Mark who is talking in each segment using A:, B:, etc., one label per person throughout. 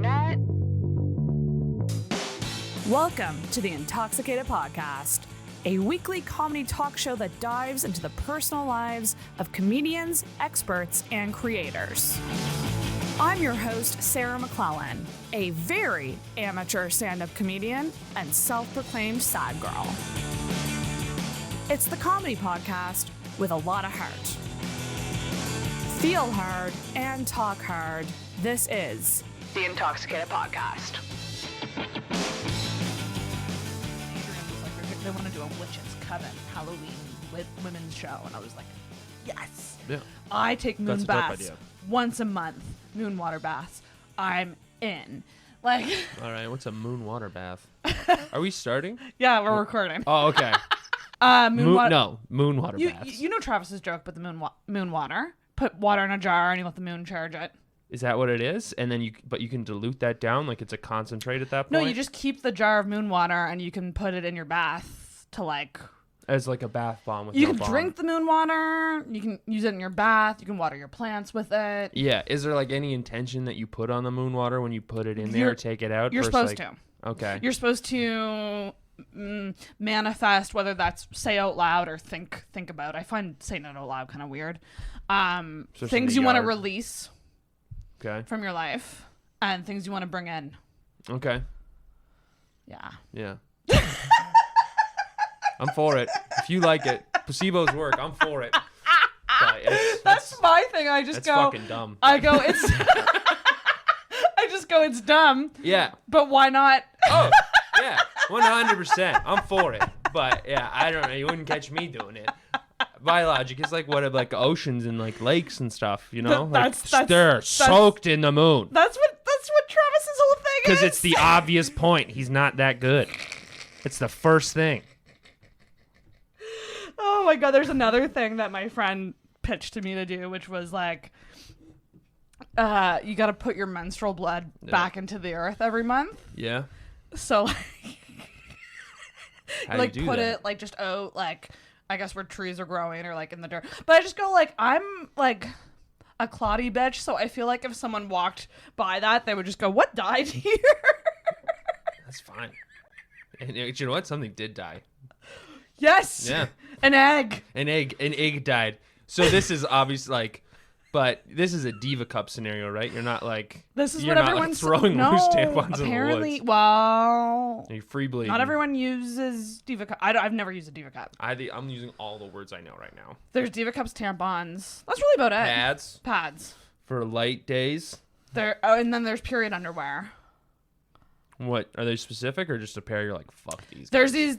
A: internet.
B: Welcome to the Intoxicated Podcast, a weekly comedy talk show that dives into the personal lives of comedians, experts, and creators. I'm your host, Sarah McClellan, a very amateur stand-up comedian and self-proclaimed sad girl. It's the comedy podcast with a lot of heart. Feel hard and talk hard. This is
A: The Intoxicated Podcast.
B: They want to do a Witch's Coven Halloween women's show, and I was like, yes.
C: Yeah.
B: I take moon
C: That's a dope
B: baths
C: idea.
B: once a month, moon water baths. I'm in. Like,
C: All right, what's a moon water bath? Are we starting?
B: yeah, we're recording.
C: Oh, okay.
B: Moon water.
C: No, moon water baths.
B: You know Travis's joke about the moon water. Put water in a jar and you let the moon charge it.
C: Is that what it is? And then you can dilute that down like it's a concentrate at that point?
B: No, you just keep the jar of moon water and you can put it in your bath to like...
C: As like a bath bomb with
B: You
C: no
B: can
C: bomb.
B: drink the moon water. You can use it in your bath. You can water your plants with it.
C: Yeah. Is there like any intention that you put on the moon water when you put it in there or take it out?
B: You're
C: versus,
B: supposed to.
C: Okay.
B: You're supposed to manifest, whether that's say out loud or think about. I find saying it out loud kind of weird.
C: Especially
B: Things
C: in
B: you
C: the
B: want to
C: yard.
B: release
C: Okay.
B: from your life and things you want to bring in.
C: Okay.
B: Yeah.
C: Yeah. I'm for it. If you like it, placebos work. I'm for it. But
B: That's my thing. I just
C: that's
B: go.
C: fucking dumb.
B: I go. It's. I just go. It's dumb.
C: Yeah.
B: But why not?
C: Oh, yeah. 100%. I'm for it. But yeah, I don't know. You wouldn't catch me doing it. Biologic is like what like oceans and like lakes and stuff, you know? They're soaked in the moon.
B: That's what Travis's whole thing is.
C: Because it's the obvious point. He's not that good. It's the first thing.
B: Oh my god, there's another thing that my friend pitched to me to do, which was like, you got to put your menstrual blood back into the earth every month.
C: Yeah.
B: So
C: How
B: like
C: do you do
B: put
C: that?
B: it like just out like I guess where trees are growing or like in the dirt. But I just go like I'm like a cloddy bitch, so I feel like if someone walked by that, they would just go, "What died here?"
C: That's fine. And you know what? Something did die.
B: Yes.
C: Yeah.
B: An egg.
C: An egg died. So this is obviously like, but this is a diva cup scenario, right? You're not like
B: This is
C: you're
B: what
C: not
B: everyone's
C: like throwing loose tampons
B: apparently,
C: in the woods.
B: well,
C: You're free bleeding.
B: not everyone uses Diva Cup. I've never used a Diva Cup.
C: I'm using all the words I know right now.
B: There's Diva Cups, tampons. That's really about it.
C: Pads
B: Pads.
C: for light days.
B: And then there's period underwear.
C: What are they specific or just a pair? You're like, fuck these. guys.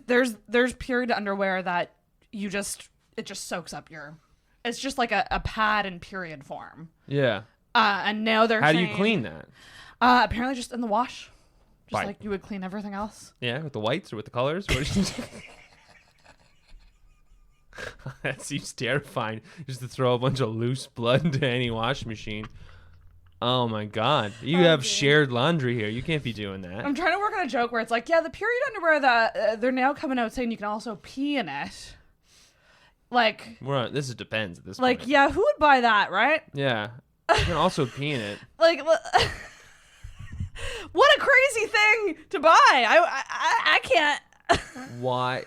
B: There's period underwear that it just soaks up your. It's just like a pad in period form.
C: Yeah.
B: And now they're
C: How do you
B: saying,
C: clean that?
B: Apparently just in the wash. Just
C: Fine.
B: like you would clean everything else.
C: Yeah, with the whites or with the colors? What do you That seems terrifying. Just to throw a bunch of loose blood into any washing machine. Oh my god. You have shared laundry here. You can't be doing that.
B: I'm trying to work on a joke where it's like, yeah, the period underwear that they're now coming out saying you can also pee in it. Like,
C: This is depends at this
B: like,
C: point.
B: yeah, who would buy that, right?
C: Yeah. You can also pee in it.
B: Like, what a crazy thing to buy! I can't.
C: Why?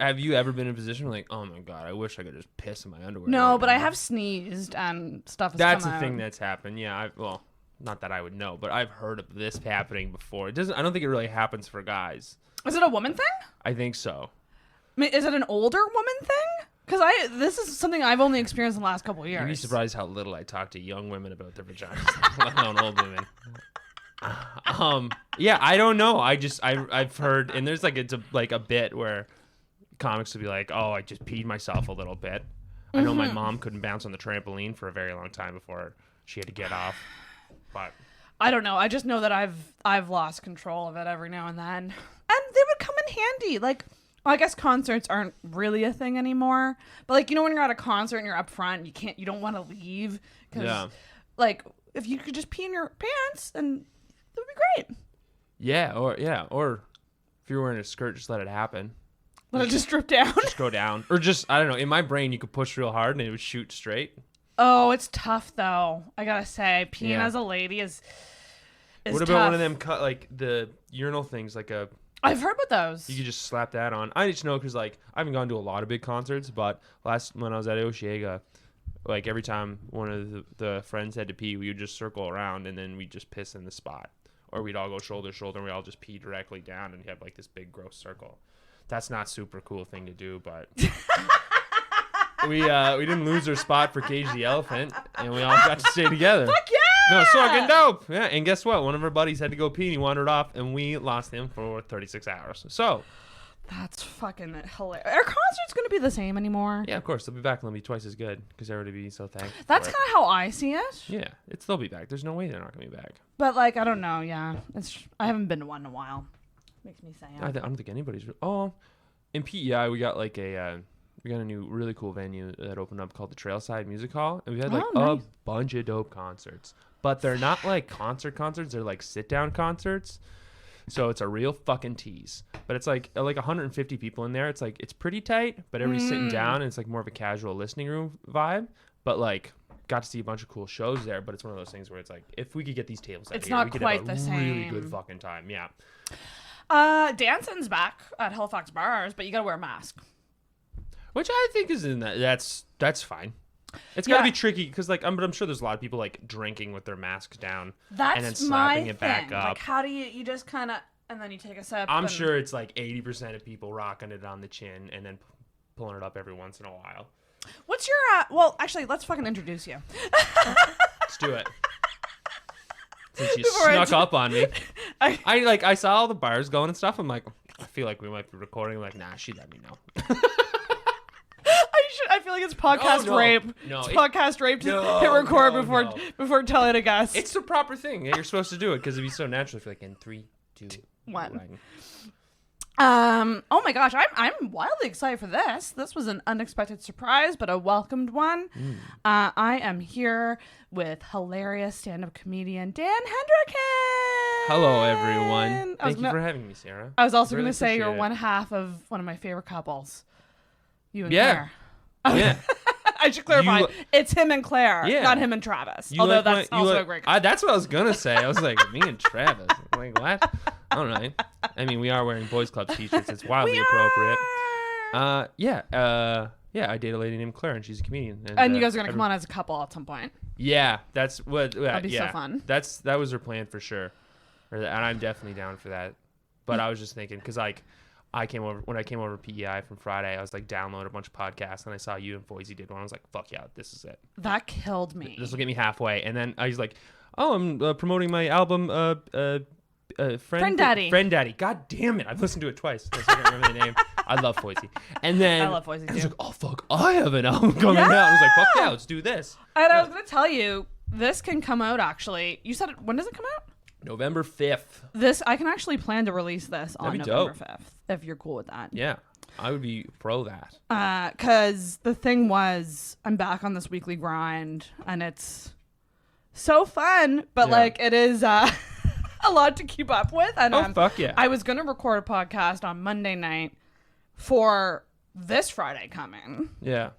C: Have you ever been in a position where like, oh my god, I wish I could just piss in my underwear?
B: No,
C: right
B: but
C: now?
B: I have sneezed and stuff has
C: That's
B: come
C: a thing
B: out.
C: that's happened. Yeah, well, not that I would know, but I've heard of this happening before. It doesn't. I don't think it really happens for guys.
B: Is it a woman thing?
C: I think so.
B: I mean, is it an older woman thing? Because this is something I've only experienced in the last couple of years.
C: You'd be surprised how little I talk to young women about their vaginas, let alone old women. Yeah, I don't know. I've heard, and there's it's a bit where comics will be like, "Oh, I just peed myself a little bit." I know my mom couldn't bounce on the trampoline for a very long time before she had to get off. But
B: I don't know. I just know that I've lost control of it every now and then, and they would come in handy. Like, well, I guess concerts aren't really a thing anymore. But like, you know, when you're at a concert and you're up front, you don't want to leave because, like, if you could just pee in your pants, and that would be great.
C: Yeah, or if you're wearing a skirt, just let it happen.
B: Let it just drip down.
C: Just go down, or just I don't know. In my brain, you could push real hard and it would shoot straight.
B: Oh, it's tough though. I gotta say, peeing
C: Yeah.
B: as a lady is is
C: What
B: tough.
C: about one of them like the urinal things, like a...
B: I've heard about those.
C: You could just slap that on. I just know because like I haven't gone to a lot of big concerts, but when I was at Oshiega, like every time one of the friends had to pee, we would just circle around and then we'd just piss in the spot, or we'd all go shoulder to shoulder and we all just pee directly down and have like this big gross circle. That's not super cool thing to do, but we didn't lose our spot for Cage the Elephant, and we all got to stay together.
B: Fuck yeah!
C: No, it's fucking dope. Yeah, and guess what? One of our buddies had to go pee and he wandered off, and we lost him for 36 hours. So
B: that's fucking hilarious. Are concerts going to be the same anymore?
C: yeah, of course they'll be back and they'll be twice as good because everybody be so thankful.
B: That's
C: for it.
B: kind of how I see it.
C: Yeah, they'll be back. There's no way they're not gonna be back.
B: But like, I don't know. Yeah, I haven't been to one in a while. Makes me sad.
C: I don't think anybody's. Oh, in PEI we got like we got a new really cool venue that opened up called the Trailside Music Hall, and we had like a bunch of dope concerts. But they're not like concerts. They're like sit down concerts. So it's a real fucking tease. But it's like 150 people in there. It's like it's pretty tight, but everybody's sitting down and it's like more of a casual listening room vibe. But like got to see a bunch of cool shows there. But it's one of those things where it's like if we could get these tables out
B: it's
C: here,
B: not
C: we could
B: quite
C: have
B: the
C: a
B: same.
C: really good fucking time. Yeah.
B: Dancing's back at Halifax bars, but you gotta wear a mask.
C: Which I think is in that's fine. It's gotta
B: Yeah.
C: be tricky because like but I'm sure there's a lot of people like drinking with their masks down
B: That's
C: and then slapping
B: my
C: it back
B: thing.
C: up.
B: Like, how do you just kind of, and then you take a sip.
C: I'm
B: and-
C: sure it's like 80% of people rocking it on the chin and then pulling it up every once in a while.
B: What's your, well, actually, let's fucking introduce you.
C: Let's do it. Since you
B: Before I
C: snuck up on me.
B: I-
C: I saw all the bars going and stuff. I'm like, I feel like we might be recording. I'm like, nah, she let me know.
B: I feel like it's podcast
C: no.
B: rape.
C: No,
B: it's
C: it-
B: podcast rape to
C: No,
B: hit record
C: no.
B: before telling a guest.
C: It's the proper thing. Yeah, you're supposed to do it because it'd be so natural. I feel like in 3, 2,
B: 1.
C: 1.
B: Oh my gosh, I'm wildly excited for this. This was an unexpected surprise, but a welcomed one. I am here with hilarious stand-up comedian Dan Hendricken.
C: Hello, everyone. Thank you for having me, Sarah.
B: I was also
C: Really
B: going to say you're
C: appreciate it.
B: one half of one of my favorite couples. You and
C: Yeah.
B: Claire.
C: Yeah.
B: I should clarify.
C: You-
B: It's him and Claire,
C: Yeah.
B: not him and Travis.
C: You
B: Although
C: like
B: that's
C: my- you
B: also
C: like-
B: a great couple.
C: That's what I was gonna say. I was like, me and Travis. I'm like, what? I don't know. I mean, we are wearing Boys Club t-shirts. It's wildly appropriate. Yeah. I date a lady named Claire, and she's a comedian.
B: And you guys are gonna come on as a couple at some point.
C: Yeah, that's what.
B: That'd be so fun.
C: That was her plan for sure, and I'm definitely down for that. But I was just thinking, because like, when I came over to PEI from Friday, I was like downloading a bunch of podcasts, and I saw you and Foisey did one. I was like, fuck yeah, this is it.
B: That killed me.
C: This will get me halfway. And then I was like, oh, I'm promoting my album, Friend Daddy. God damn it. I've listened to it twice. I can't remember the name. I love Foisey. And then
B: I love Foisey
C: I was
B: too.
C: like, oh, fuck, I have an album coming out. And I was like, fuck yeah, let's do this.
B: And I was gonna tell you, this can come out actually. You said when does it come out?
C: November 5th.
B: I can actually plan to release this on
C: That'd be
B: November
C: dope.
B: 5th, if you're cool with that.
C: Yeah, I would be pro that.
B: Because the thing was, I'm back on this weekly grind, and it's so fun, but
C: Yeah.
B: like it is a lot to keep up with. And
C: Oh, fuck yeah.
B: I was gonna record a podcast on Monday night for this Friday coming.
C: Yeah.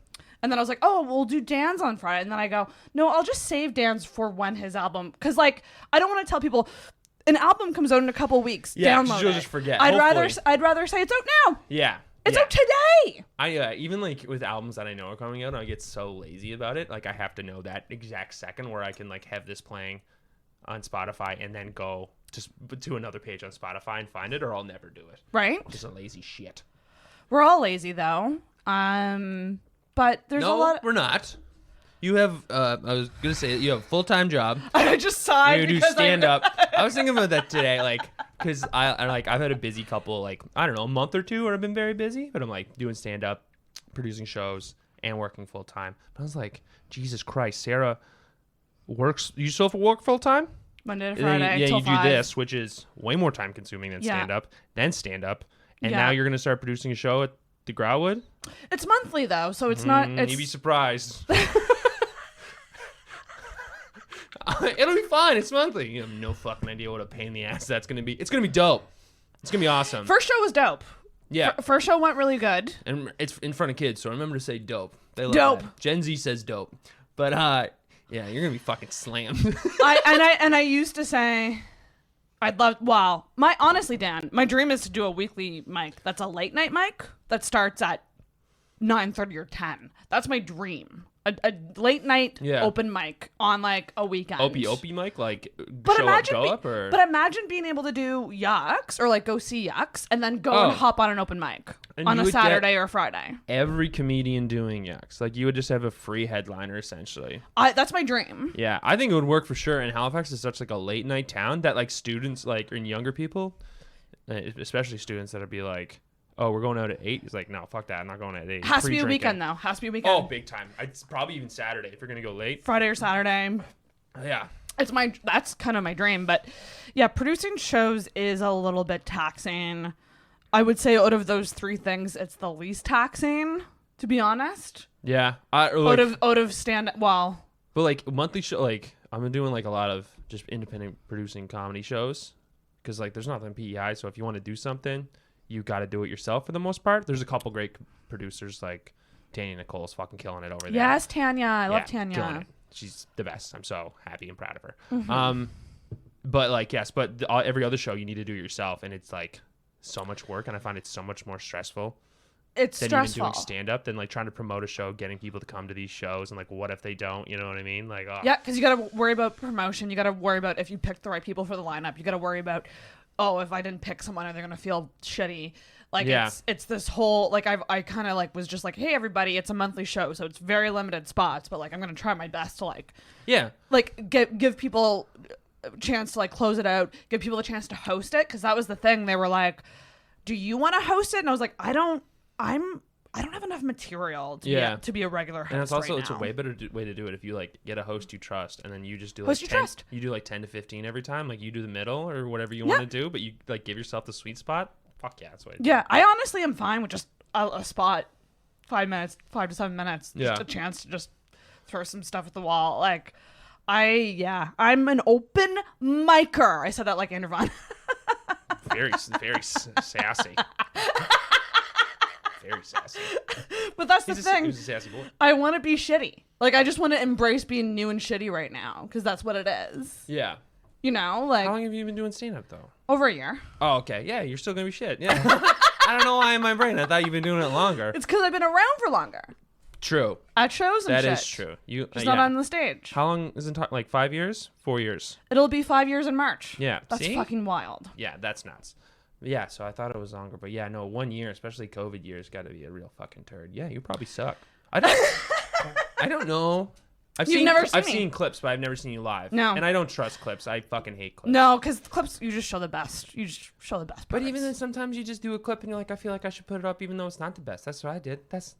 B: And then I was like, oh, we'll do Dan's on Friday. And then I go, no, I'll just save Dan's for when his album. Because, like, I don't want to tell people an album comes out in a couple weeks.
C: Yeah, 'cause
B: download
C: you'll
B: it.
C: just forget,
B: I'd
C: hopefully.
B: rather say it's out now.
C: Yeah.
B: It's
C: yeah.
B: out today.
C: I even like with albums that I know are coming out, I get so lazy about it. Like I have to know that exact second where I can like have this playing on Spotify and then go just to another page on Spotify and find it, or I'll never do it.
B: Right?
C: Just a lazy shit.
B: We're all lazy, though. But there's a lot.
C: We're not. You have. I was gonna say you have a full-time job.
B: I just sighed
C: You do
B: because
C: stand up. I was thinking about that today, like, because I've had a busy couple, like I don't know, a month or two where I've been very busy, but I'm like doing stand up, producing shows, and working full time. But I was like, Jesus Christ, Sarah works. You still work full time?
B: Monday to Friday.
C: Yeah,
B: till
C: you
B: 5.
C: do this, which is way more time consuming than
B: Yeah.
C: stand up, and
B: Yeah.
C: now you're gonna start producing a show at the Growwood.
B: It's monthly, though, so it's not. It's,
C: You'd be surprised. It'll be fine. It's monthly. You have no fucking idea what a pain in the ass that's gonna be. It's gonna be dope. It's gonna be awesome.
B: First show was dope.
C: Yeah,
B: First show went really good.
C: and it's in front of kids, so remember to say dope. They love
B: Dope.
C: that. Gen Z says dope, but yeah, you're gonna be fucking slammed.
B: I used to say, Honestly, Dan, my dream is to do a weekly mic that's a late night mic that starts at 9:30 or 10. That's my dream. A late night open mic on like a weekend.
C: Opie mic, like
B: but
C: show
B: imagine
C: up, go up, or
B: but imagine being able to do Yucks or like go see Yucks and then go and hop on an open mic
C: and
B: on a Saturday or Friday.
C: Every comedian doing Yucks, like you would just have a free headliner essentially.
B: That's my dream.
C: Yeah, I think it would work for sure. And Halifax is such like a late night town that like students like and younger people, especially students that'll be like, oh, we're going out at 8. He's like, no, fuck that. I'm not going at 8.
B: Has to be a weekend, though. Has to be a weekend.
C: Oh, big time. It's probably even Saturday if you're going to go late.
B: Friday or Saturday.
C: Yeah.
B: That's kind of my dream. But yeah, producing shows is a little bit taxing. I would say out of those 3 things, it's the least taxing, to be honest.
C: Yeah.
B: Out of stand-up, well.
C: But like monthly show, like I'm doing like a lot of just independent producing comedy shows because like there's nothing PEI. So if you want to do something, you got to do it yourself for the most part. There's a couple great producers like Tanya Nicole's fucking killing it over there.
B: Yes, Tanya. I love Tanya.
C: Killing it. She's the best. I'm so happy and proud of her.
B: Mm-hmm.
C: But like, yes, but every other show you need to do yourself. And it's like so much work. And I find it so much more stressful.
B: It's
C: than
B: stressful.
C: even doing stand-up than like trying to promote a show, getting people to come to these shows. And like, what if they don't? You know what I mean? Like,
B: yeah, because you got to worry about promotion. You got to worry about if you pick the right people for the lineup. You got to worry about, if I didn't pick someone, are they going to feel shitty? Like it's this whole like I kind of like was just like, hey everybody, it's a monthly show, so it's very limited spots, but like I'm gonna try my best to like give people a chance to like close it out, give people a chance to host it, because that was the thing. They were like, do you want to host it? And I was like, I don't have enough material to be a regular host.
C: And it's also
B: right
C: it's
B: now.
C: a way better way to do it if you like get a host you trust, and then you just do
B: host
C: like
B: you trust.
C: You do like 10 to 15 every time, like you do the middle or whatever you want to do, but you like give yourself the sweet spot. Fuck yeah, that's what
B: I honestly am fine with just a spot, 5 to 7 minutes, just a chance to just throw some stuff at the wall. Like, I'm an open micer. I said that like Andrew Vaughn.
C: very sassy. Very sassy.
B: But that's the thing.
C: He's a sassy boy.
B: I want to be shitty. Like, I just want to embrace being new and shitty right now, because that's what it is.
C: Yeah.
B: You know, like...
C: How long have you been doing stand-up, though?
B: Over a year.
C: Oh, okay. Yeah, you're still going to be shit. Yeah. I don't know why in my brain. I thought you've been doing it longer.
B: It's because I've been around for longer.
C: True.
B: At shows and shit.
C: That is true.
B: Just not on the stage.
C: How long is it? Like 5 years? 4 years?
B: It'll be 5 years in March.
C: Yeah.
B: That's fucking wild.
C: Yeah, that's nuts. Yeah, so I thought it was longer. But yeah, no, 1 year, especially COVID years, got to be a real fucking turd. Yeah, you probably suck. I don't know. I've seen clips, but I've never seen you live.
B: No.
C: And I don't trust clips. I fucking hate clips.
B: No, because clips, you just show the best. You just show the best parts.
C: But even then, sometimes you just do a clip and you're like, I feel like I should put it up even though it's not the best. That's what I did. That's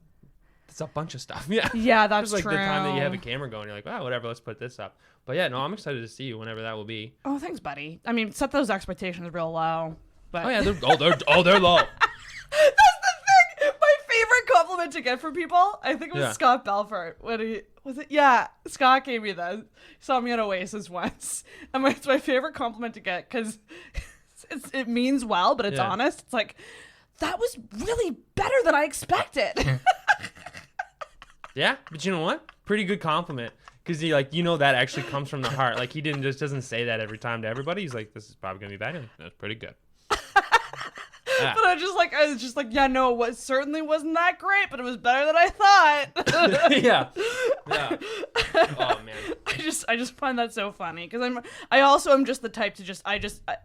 C: a bunch of stuff. Yeah.
B: Yeah, that's
C: like
B: true.
C: The time that you have a camera going, you're like, wow, whatever, let's put this up. But yeah, no, I'm excited to see you whenever that will be.
B: Oh, thanks, buddy. I mean, set those expectations real low. But...
C: Oh yeah, they're low.
B: That's the thing. My favorite compliment to get from people, I think it was Scott Belfort. Scott gave me that. He saw me at Oasis once, and it's my favorite compliment to get because it means well, but it's honest. It's like, that was really better than I expected.
C: Yeah, but you know what? Pretty good compliment. Because that actually comes from the heart. Like, he doesn't say that every time to everybody. He's like, this is probably going to be bad. That's pretty good. Yeah.
B: But I was just like, yeah, no, it certainly wasn't that great, but it was better than I thought.
C: Yeah. Oh, man.
B: I just find that so funny. Because I also am just the type to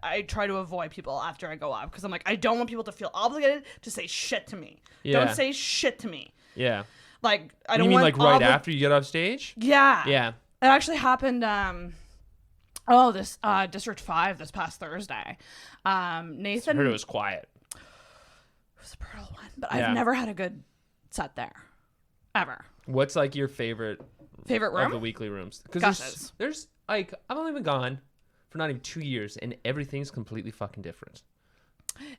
B: I try to avoid people after I go up. Because I'm like, I don't want people to feel obligated to say shit to me.
C: Yeah.
B: Don't say shit to me.
C: Yeah.
B: Like, I
C: you
B: don't
C: mean
B: want...
C: like right after you get off stage?
B: Yeah.
C: Yeah.
B: It actually happened, District 5 this past Thursday. Nathan...
C: I heard it was quiet.
B: It was a brutal one, but I've never had a good set there. Ever. What's
C: like your favorite
B: room?
C: Of the weekly rooms? Because there's like, I've only been gone for not even 2 years, and everything's completely fucking different.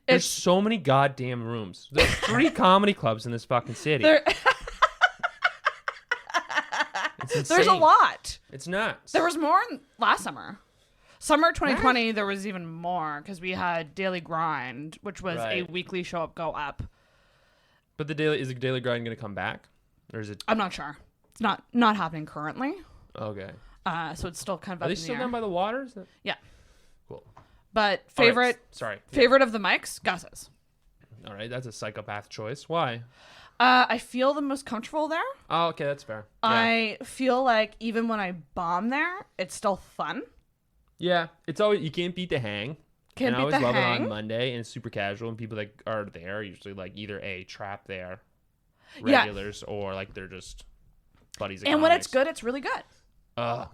C: There's so many goddamn rooms. There's 3 comedy clubs in this fucking city.
B: There's a lot.
C: It's nuts.
B: There was more last summer. Summer 2020, there was even more because we had Daily Grind, which was a weekly show up, go up.
C: But is the Daily Grind going to come back? Or is it?
B: I'm not sure. It's not happening currently.
C: Okay.
B: So it's still kind of
C: Are they still down by the water?
B: Yeah.
C: Cool.
B: But
C: Right,
B: favorite of the mics, Gus's.
C: All right, that's a psychopath choice. Why?
B: I feel the most comfortable there.
C: Oh, okay, that's fair. Yeah.
B: I feel like even when I bomb there, it's still fun.
C: Yeah, it's always, you can't beat the hang.
B: Can't
C: and I
B: beat
C: always
B: the
C: love
B: hang.
C: it on Monday, and it's super casual, and people that are there are usually like either trap there, regulars, or like they're just buddies.
B: And when it's good, it's really good.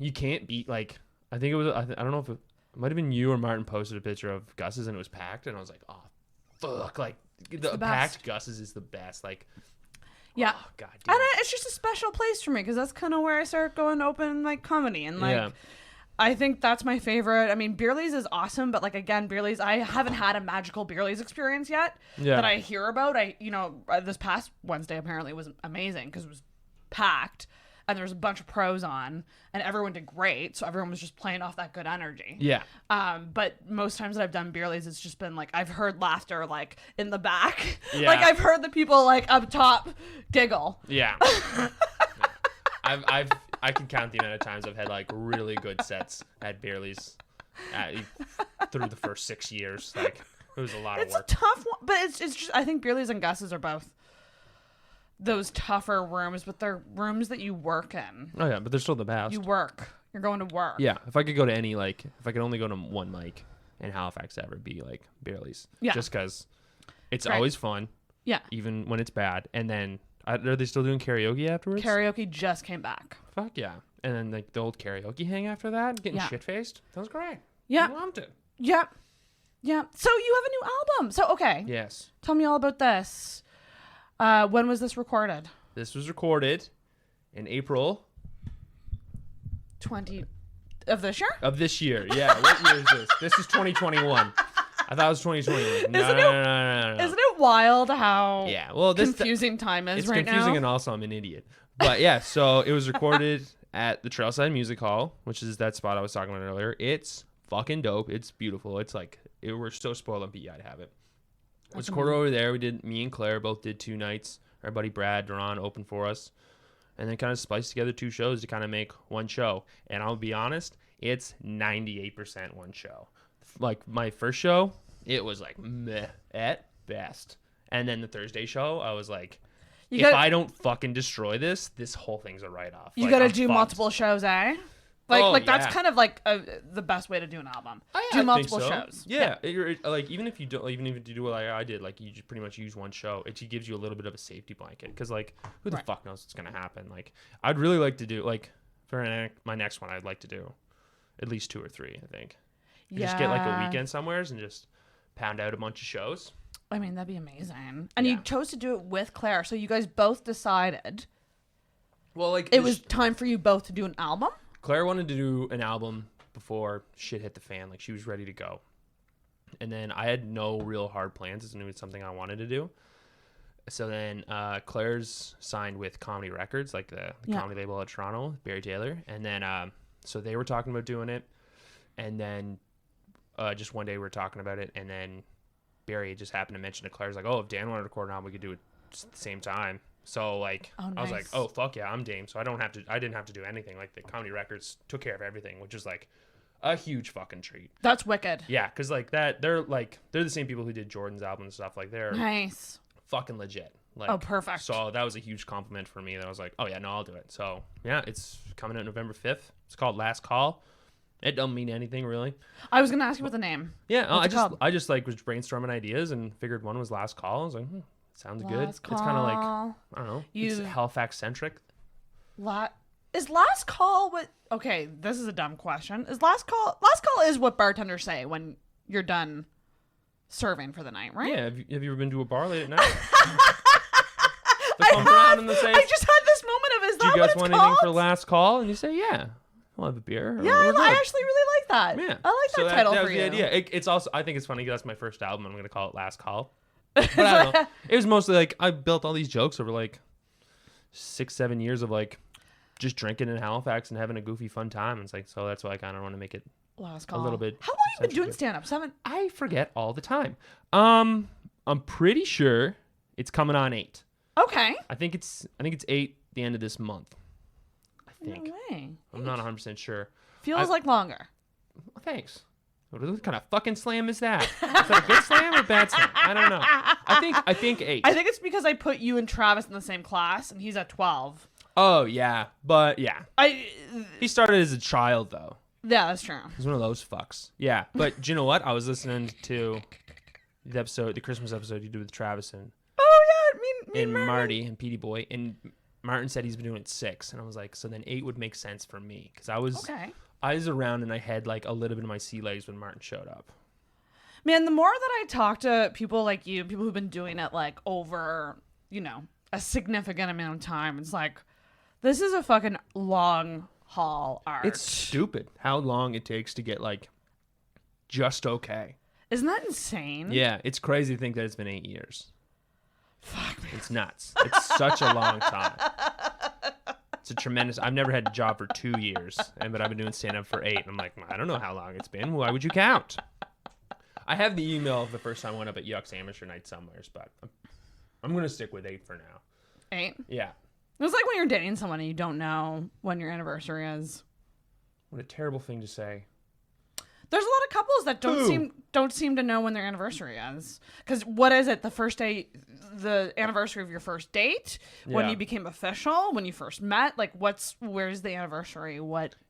C: You can't beat, like, I think it was, I don't know if it might have been you or Martin posted a picture of Gus's and it was packed, and I was like, oh fuck, like the packed Gus's is the best. Like,
B: yeah,
C: oh, God damn.
B: And it's just a special place for me because that's kind of where I start going open like comedy and like.
C: Yeah.
B: I think that's my favorite. I mean, Beerley's is awesome, but like again, Beerley's, I haven't had a magical Beerley's experience yet that I hear about. This past Wednesday apparently was amazing because it was packed and there was a bunch of pros on and everyone did great. So everyone was just playing off that good energy.
C: Yeah.
B: But most times that I've done Beerley's, it's just been like I've heard laughter like in the back.
C: Yeah.
B: Like I've heard the people like up top giggle.
C: Yeah. I can count the amount of times I've had like really good sets at Beerley's through the first 6 years. Like, it was a lot of work.
B: It's a tough one, but it's just I think Beerley's and Gus's are both those tougher rooms, but they're rooms that you work in.
C: Oh yeah, but they're still the best.
B: You work. You're going to work.
C: Yeah, if I could go to any, like, if I could only go to one mic in Halifax ever, it'd be like Beerley's.
B: Yeah.
C: Just because it's
B: Right.
C: always fun.
B: Yeah.
C: Even when it's bad. And then, are they still doing karaoke afterwards?
B: Karaoke just came back.
C: Fuck yeah. And then like the old karaoke hang after that, getting
B: Yeah.
C: shit-faced. That was great.
B: Yeah.
C: I loved it.
B: Yeah. Yeah. So you have a new album. So, okay.
C: Yes.
B: Tell me all about this. When was this recorded?
C: This was recorded in April
B: 20 of this year?
C: of this year. Yeah. What year is this? This is 2021. I thought it was 2021. No,
B: Isn't it-
C: no.
B: Isn't it wild how
C: Yeah. Well, this
B: confusing time is
C: it's
B: right
C: confusing
B: now?
C: and also I'm an idiot. But yeah, so it was recorded at the Trailside Music Hall, which is that spot I was talking about earlier. It's fucking dope. It's beautiful. It's like, we're so spoiled on PEI to have it. It was recorded over there. Me and Claire both did 2 nights. Our buddy Brad Duran opened for us. And then kind of spliced together 2 shows to kind of make one show. And I'll be honest, it's 98% one show. Like my first show, it was like meh at best. And then the Thursday show, I was like, if I don't fucking destroy this whole thing's a write-off.
B: You
C: Like,
B: got to
C: I'm
B: do
C: fucked.
B: multiple shows, eh? Like that's
C: yeah.
B: kind of like the best way to do an album.
C: I
B: Do multiple
C: think so.
B: shows.
C: Yeah, like even if you do what I did, like you just pretty much use one show. It just gives you a little bit of a safety blanket because like who the fuck knows what's gonna happen? Like I'd really like to do like for my next one, I'd like to do at least 2 or 3. I think.
B: Yeah.
C: Just get like a weekend somewheres and just pound out a bunch of shows.
B: I mean, that'd be amazing. And
C: Yeah.
B: you chose to do it with Claire, so you guys both decided
C: Well, like
B: it was time for you both to do an album.
C: Claire wanted to do an album before shit hit the fan. Like she was ready to go. And then I had no real hard plans. It's something I wanted to do. So then Claire's signed with Comedy Records, like the comedy label at Toronto, Barry Taylor. And then so they were talking about doing it. And then just one day we were talking about it. And then Barry just happened to mention to Claire's like, oh, if Dan wanted to record an album, we could do it at the same time. So like I was like, oh fuck yeah, I'm game. So I didn't have to do anything. Like the Comedy Records took care of everything, which is like a huge fucking treat.
B: That's wicked.
C: Yeah, because like that they're the same people who did Jordan's album and stuff. Like they're
B: Nice.
C: fucking legit. Like,
B: Oh, perfect.
C: So that was a huge compliment for me that I was like, oh yeah, no, I'll do it. So yeah, it's coming out November 5th. It's called Last Call. It don't mean anything really.
B: I was gonna ask you about the name.
C: Yeah,
B: What's it called?
C: I just like was brainstorming ideas and figured one was Last Call. I was like, sounds good.
B: Last
C: It's kind of like
B: Call.
C: I don't know. It's Halifax centric.
B: Is last call what? Okay, this is a dumb question. Is last call is what bartenders say when you're done serving for the night, right?
C: Yeah. Have you ever been to a bar late at night? They come around and they say,
B: I just had this moment of, is
C: do
B: that
C: you
B: what
C: guys
B: it's
C: want
B: call?
C: anything for last call? And you say, yeah, we'll have a beer.
B: Yeah,
C: We're
B: I
C: good.
B: actually really like that.
C: Yeah.
B: I like
C: So
B: that title
C: that
B: for
C: was
B: you.
C: the idea. It's also, I think it's funny because that's my first album. I'm going to call it Last Call. But I don't know. It was mostly like I built all these jokes over like 6-7 years of like just drinking in Halifax and having a goofy fun time. And it's like, so that's why I kind of want to make it
B: Last call.
C: a little bit.
B: How long have you been doing stand-up? 7?
C: I forget all the time. I'm pretty sure it's coming on 8.
B: Okay.
C: I think it's 8 the end of this month. I think.
B: No way.
C: I'm not 100% sure.
B: Feels like longer.
C: Thanks. What kind of fucking slam is that? Is that a good slam or bad slam? I don't know. I think 8.
B: I think it's because I put you and Travis in the same class, and he's at 12.
C: Oh, yeah. But, yeah. He started as a child, though.
B: Yeah, that's true.
C: He's one of those fucks. Yeah. But do you know what? I was listening to the Christmas episode you did with Travis and Marty and Petey Boy. And Martin said he's been doing it 6. And I was like, so then 8 would make sense for me. Because I was around and I had like a little bit of my sea legs when Martin showed up.
B: Man, the more that I talk to people like you, people who've been doing it like over, a significant amount of time, it's like, this is a fucking long haul art.
C: It's stupid how long it takes to get like just okay.
B: Isn't that insane?
C: Yeah, it's crazy to think that it's been 8 years.
B: Fuck, man.
C: It's nuts. It's such a long time. It's a tremendous. I've never had a job for 2 years, but I've been doing stand up for 8. And I'm like, I don't know how long it's been. Why would you count? I have the email of the first time I went up at Yuck's Amateur Night somewheres, but I'm gonna stick with 8 for now.
B: 8?
C: Yeah.
B: It's like when you're dating someone and you don't know when your anniversary is.
C: What a terrible thing to say.
B: There's a lot of couples that don't seem to know when their anniversary is. Because what is it? The first day, the anniversary of your first date, when you became official, when you first met, like where's the anniversary?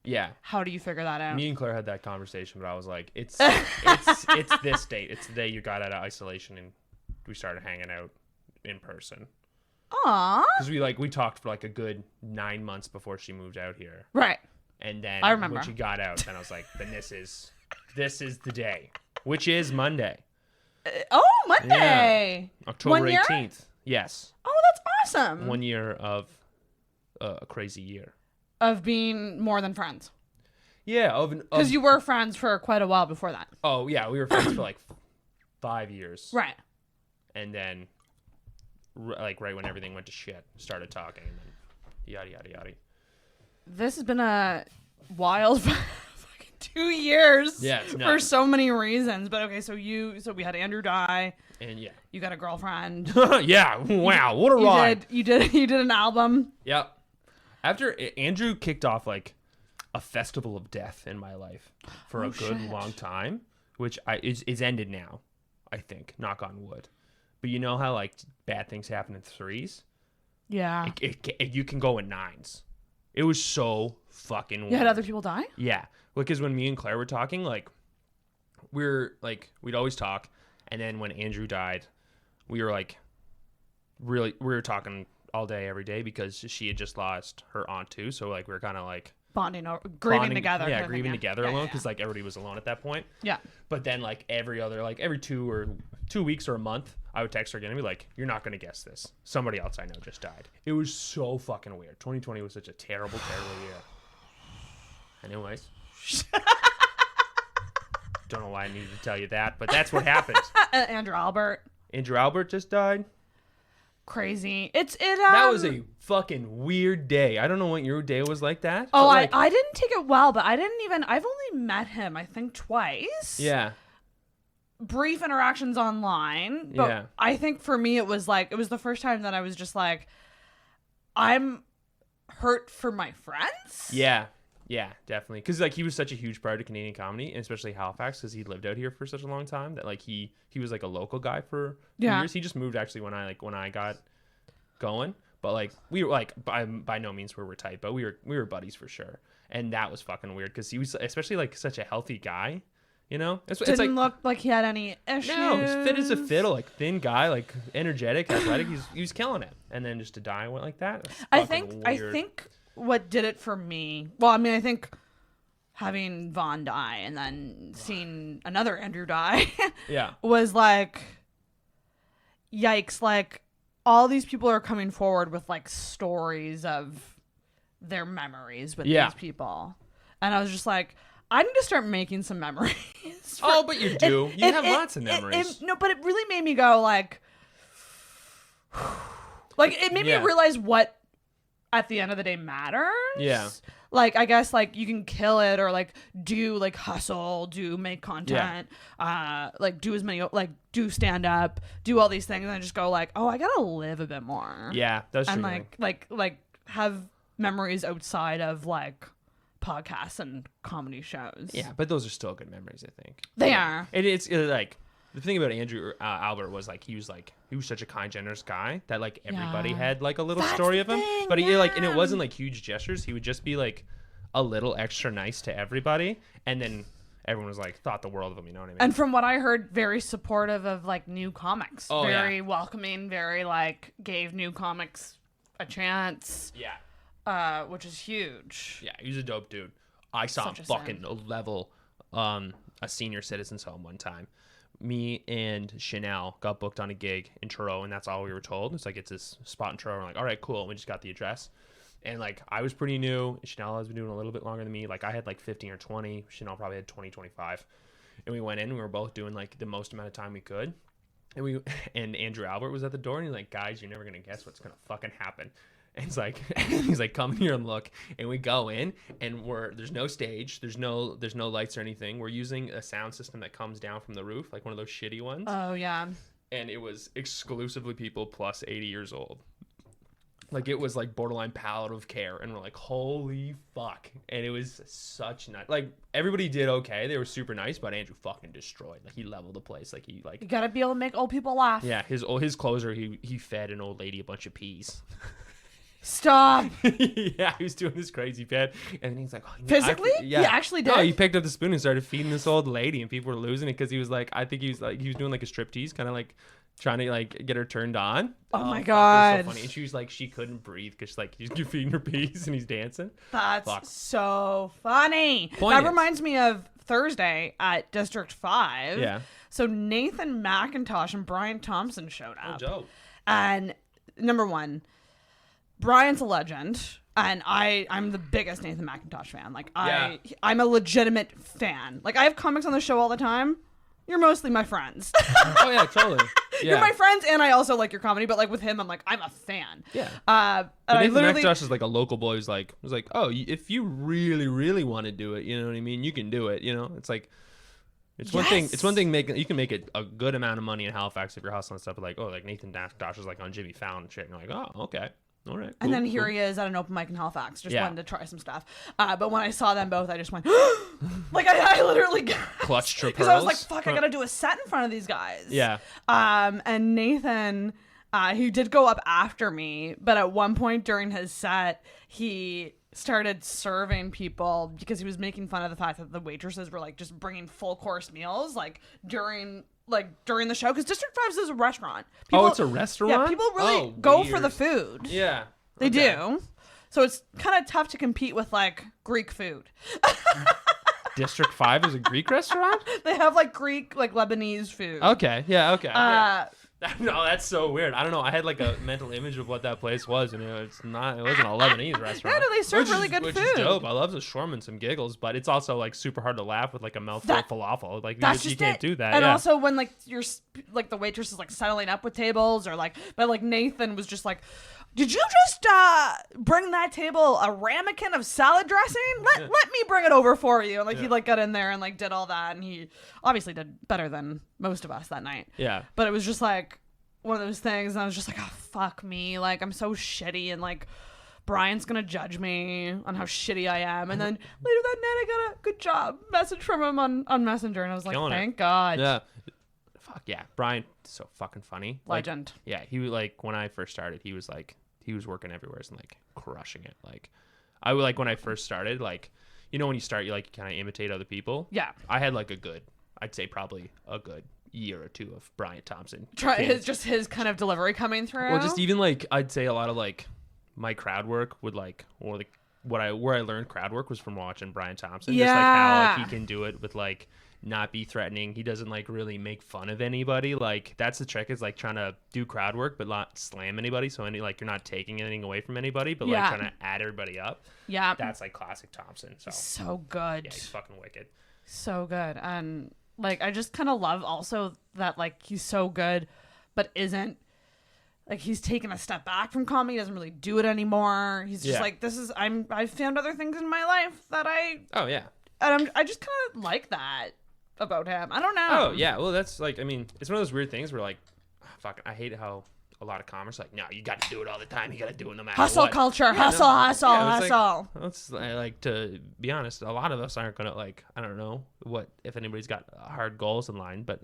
C: Yeah.
B: How do you figure that out?
C: Me and Claire had that conversation, but I was like, it's this date. It's the day you got out of isolation and we started hanging out in person.
B: Aww.
C: Because we talked for like a good 9 months before she moved out here.
B: Right.
C: And then
B: I remember
C: when she got out, then I was like, then this is the day, which is Monday.
B: Monday.
C: Yeah. October 18th.
B: Year?
C: Yes.
B: Oh, that's awesome.
C: 1 year of a crazy year.
B: Of being more than friends.
C: Yeah.
B: Because you were friends for quite a while before that.
C: Oh, yeah. We were friends for like 5 years.
B: Right.
C: And then, like, right when everything went to shit, started talking. And then yada, yada, yada.
B: This has been a wild fucking 2 years.
C: Yeah, it's nuts.
B: For so many reasons. But okay, so we had Andrew die.
C: And yeah.
B: You got a girlfriend.
C: Yeah. Wow. What a ride.
B: You did an album.
C: Yep. After Andrew kicked off like a festival of death in my life for a good long time, which is ended now, I think. Knock on wood. But you know how like bad things happen in 3s?
B: Yeah.
C: You can go in 9s. It was so fucking weird.
B: You had other people die?
C: Yeah. Because when me and Claire were talking, like, we'd always talk. And then when Andrew died, we were like, we were talking all day, every day because she had just lost her aunt too. So like, we were kind of like
B: grieving together.
C: Yeah, grieving together alone because like everybody was alone at that point.
B: Yeah.
C: But then like every 2 weeks or a month, I would text her again and be like, you're not going to guess this. Somebody else I know just died. It was so fucking weird. 2020 was such a terrible, terrible year. Anyways. Don't know why I needed to tell you that, but that's what happened.
B: Andrew Albert
C: just died.
B: Crazy.
C: That was a fucking weird day. I don't know what your day was like that.
B: Oh, like, I didn't take it well, but I've only met him, I think, twice.
C: Yeah.
B: Brief interactions online. But yeah. I think for me, it was the first time that I was just like, I'm hurt for my friends.
C: Yeah. Yeah, definitely. Because like he was such a huge part of Canadian comedy, and especially Halifax, because he lived out here for such a long time that like he was like a local guy for years. He just moved actually when I got going, but like we were like by no means were we tight, but we were buddies for sure. And that was fucking weird because he was especially like such a healthy guy, you know.
B: Didn't like, look like he had any issues.
C: No, he's fit as a fiddle, like thin guy, like energetic, athletic. He was killing it, and then just to die went like that.
B: I think. What did it for me? Well, I mean, I think having Vaughn die and then seeing another Andrew die was like, yikes. Like, all these people are coming forward with, like, stories of their memories with these people. And I was just like, I need to start making some memories.
C: But you do. You have lots of memories.
B: No, but it really made me go, like, it made me realize what at the end of the day matters.
C: Yeah.
B: Like, I guess, like, you can kill it or, like, do, like, hustle, make content, like, do as many, like, do stand up, do all these things, and then just go, like, oh, I gotta live a bit more.
C: Yeah, that's true.
B: And, like, have memories outside of, like, podcasts and comedy shows.
C: Yeah, but those are still good memories, I think.
B: They are.
C: And it's like the thing about Andrew Albert was like he was such a kind, generous guy that like everybody had like a little story of him. But he like, and it wasn't like huge gestures. He would just be like a little extra nice to everybody, and then everyone was like thought the world of him. You know what I mean?
B: And from what I heard, very supportive of like new comics.
C: Oh,
B: very welcoming. Very like gave new comics a chance.
C: Yeah.
B: Which is huge.
C: Yeah, he was a dope dude. I saw
B: Such
C: him
B: a
C: fucking level a senior citizen's home one time. Me and Chanel got booked on a gig in Truro, and that's all we were told. It's like, it's this spot in Truro. We're like, all right, cool. And we just got the address. And like, I was pretty new. Chanel has been doing a little bit longer than me. Like, I had like 15 or 20. Chanel probably had 20, 25. And we went in, and we were both doing like the most amount of time we could. And Andrew Albert was at the door, and he's like, guys, you're never going to guess what's going to fucking happen. And he's like, come here and look. And we go in, and there's no stage, there's no lights or anything. We're using a sound system that comes down from the roof, like one of those shitty ones.
B: Oh yeah.
C: And it was exclusively people plus 80 years old. Like, it was like borderline palliative care, and we're like, holy fuck. And it was such nice. Like, everybody did okay. They were super nice, but Andrew fucking destroyed. Like, he leveled the place. Like, he like.
B: You gotta be able to make old people laugh.
C: Yeah, his closer, he fed an old lady a bunch of peas.
B: Stop.
C: Yeah, he was doing this crazy bit, and then he's like, oh,
B: Physically?
C: yeah,
B: He actually did?
C: No, he picked up the spoon and started feeding this old lady, and people were losing it because he was like, I think he was doing like a striptease, kind of like trying to like get her turned on.
B: Oh my
C: fuck,
B: God.
C: it was so funny. And she was like, she couldn't breathe because like you're feeding her peas and he's dancing.
B: That's so funny.
C: Point
B: That
C: is-
B: reminds me of Thursday at District 5.
C: Yeah.
B: So Nathan McIntosh and Brian Thompson showed up.
C: Oh, dope.
B: And number one, Brian's a legend, and I'm the biggest Nathan McIntosh fan. Like,
C: Yeah.
B: I'm a legitimate fan. Like, I have comics on the show all the time. You're mostly my friends.
C: Oh yeah, totally. Yeah.
B: You're my friends, and I also like your comedy. But like with him, I'm a fan.
C: Yeah.
B: And
C: But
B: I
C: Nathan
B: literally,
C: McIntosh is like a local boy who's like, oh, if you really, really want to do it, you know what I mean? You can do it. You know, it's like, it's one thing. It's one thing you can make it a good amount of money in Halifax if you're hustling stuff. But like, oh, like Nathan McIntosh is like on Jimmy Fallon and shit. And you're like, oh, okay. All right.
B: and then
C: cool,
B: here
C: cool.
B: he is at an open mic in Halifax, just
C: Yeah.
B: wanting to try some stuff. But when I saw them both, I just went, like I literally
C: Clutched her
B: because I was like,
C: pearls.
B: fuck, I gotta do a set in front of these guys.
C: Yeah.
B: And Nathan, he did go up after me, but at one point during his set, he started serving people because he was making fun of the fact that the waitresses were like just bringing full course meals like during the show, because District 5 is a restaurant.
C: Oh, it's a restaurant?
B: Yeah, people really go for the food.
C: Yeah.
B: They
C: Okay.
B: do. So it's kind of tough to compete with like Greek food.
C: District 5 is a Greek restaurant?
B: They have like Greek, like Lebanese food.
C: Okay. Yeah. Okay. Yeah.
B: Uh,
C: No, that's so weird. I don't know. I had like a mental image of what that place was, and it wasn't a Lebanese restaurant.
B: Yeah, no, they serve
C: Which is-
B: really good
C: which
B: food.
C: is dope. I love the shawarma and some giggles, but it's also like super hard to laugh with like a mouthful of falafel. Like
B: That's
C: you
B: just
C: can't
B: it.
C: do that.
B: And
C: yeah.
B: also when like you're like the waitress is like settling up with tables or like, but like Nathan was just like, did you just bring that table a ramekin of salad dressing? Let me bring it over for you. And like he like got in there and like did all that, and he obviously did better than most of us that night.
C: Yeah.
B: But it was just like one of those things, and I was just like, oh fuck me, like I'm so shitty, and like Brian's gonna judge me on how shitty I am. And then later that night I got a good job message from him on Messenger, and I was like,
C: Killing it.
B: thank God.
C: Yeah. Fuck yeah. Brian, so fucking funny. Like,
B: Legend.
C: yeah. He was like, when I first started, he was working everywhere and like crushing it. Like, I would like when I first started, like, you know, when you start, you like kind of imitate other people.
B: Yeah.
C: I had like I'd say probably a good year or two of Brian Thompson.
B: His kind of delivery coming through.
C: Well, just even like I'd say a lot of like my crowd work would like, or like where I learned crowd work was from watching Brian Thompson. Just like how like he can do it with like not be threatening. He doesn't like really make fun of anybody. Like that's the trick, is like trying to do crowd work but not slam anybody. So you're not taking anything away from anybody, but like trying to add everybody up.
B: Yeah.
C: That's like classic Thompson.
B: So good.
C: Yeah, he's fucking wicked.
B: So good. And like I just kind of love also that like he's so good but isn't like, he's taken a step back from comedy. He doesn't really do it anymore. He's just like, I've found other things in my life that I just kind of like that about him. I don't know.
C: Oh yeah, well that's like, I mean, it's one of those weird things where like, fuck, I hate how a lot of comics like, no, you got to do it all the time. You got to do it no matter
B: Hustle
C: what.
B: culture,
C: Yeah,
B: hustle.
C: Like, let's like, to be honest, a lot of us aren't gonna like, I don't know what if anybody's got hard goals in line, but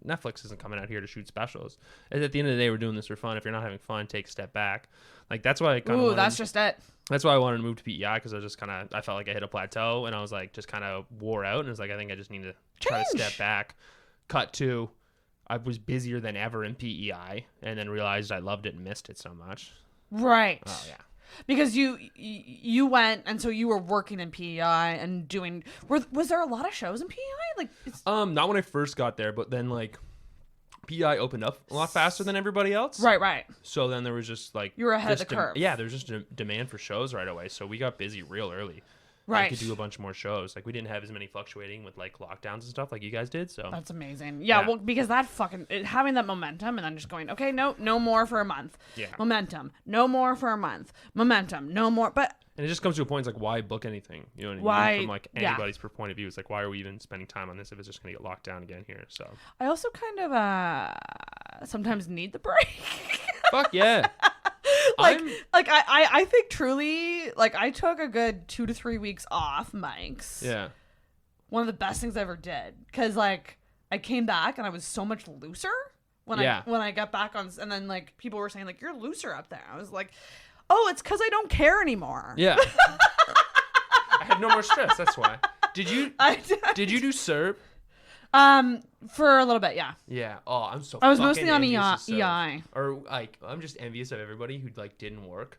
C: Netflix isn't coming out here to shoot specials. And at the end of the day, we're doing this for fun. If you're not having fun, take a step back. Like that's why I kind of
B: that's just it.
C: That's why I wanted to move to PEI, because I just kind of, I felt like I hit a plateau and I was like, just kind of wore out. And it was like, I think I just need to try to step back. Cut to, I was busier than ever in PEI and then realized I loved it and missed it so much.
B: Right.
C: Oh, yeah.
B: Because you went, and so you were working in PEI and doing, was there a lot of shows in PEI? Like,
C: not when I first got there, but then like PEI opened up a lot faster than everybody else.
B: Right.
C: So then there was just like,
B: you were ahead of the curve.
C: Yeah, there was just a demand for shows right away. So we got busy real early.
B: Right.
C: We could do a bunch more shows. Like we didn't have as many fluctuating with like lockdowns and stuff like you guys did. So
B: that's amazing. Yeah. Well, because that having that momentum and then just going, okay, no more for a month.
C: Yeah.
B: Momentum. No more for a month. Momentum. No more. But.
C: And it just comes to a point, it's like, why book anything? You know what I mean?
B: Why?
C: From like anybody's point of view, it's like, why are we even spending time on this if it's just going to get locked down again here? So
B: I also kind of sometimes need the break.
C: Fuck yeah.
B: I think truly, like, I took a good 2 to 3 weeks off mics.
C: Yeah.
B: One of the best things I ever did. Because, like, I came back and I was so much looser when I got back on. And then, like, people were saying, like, you're looser up there. I was like, oh, it's because I don't care anymore.
C: Yeah. I had no more stress. That's why. Did you do SERP?
B: For a little bit, yeah.
C: Yeah. Oh, I'm so.
B: I was
C: fucking
B: mostly on
C: EI.
B: EI.
C: Or like, I'm just envious of everybody who like didn't work,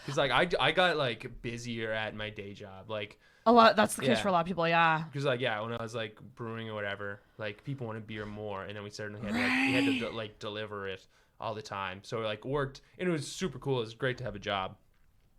C: because like I got like busier at my day job, like
B: a lot. That's the case for a lot of people, yeah.
C: Because like when I was like brewing or whatever, like people wanted beer more, and then we had to like deliver it all the time. So like worked, and it was super cool. It was great to have a job.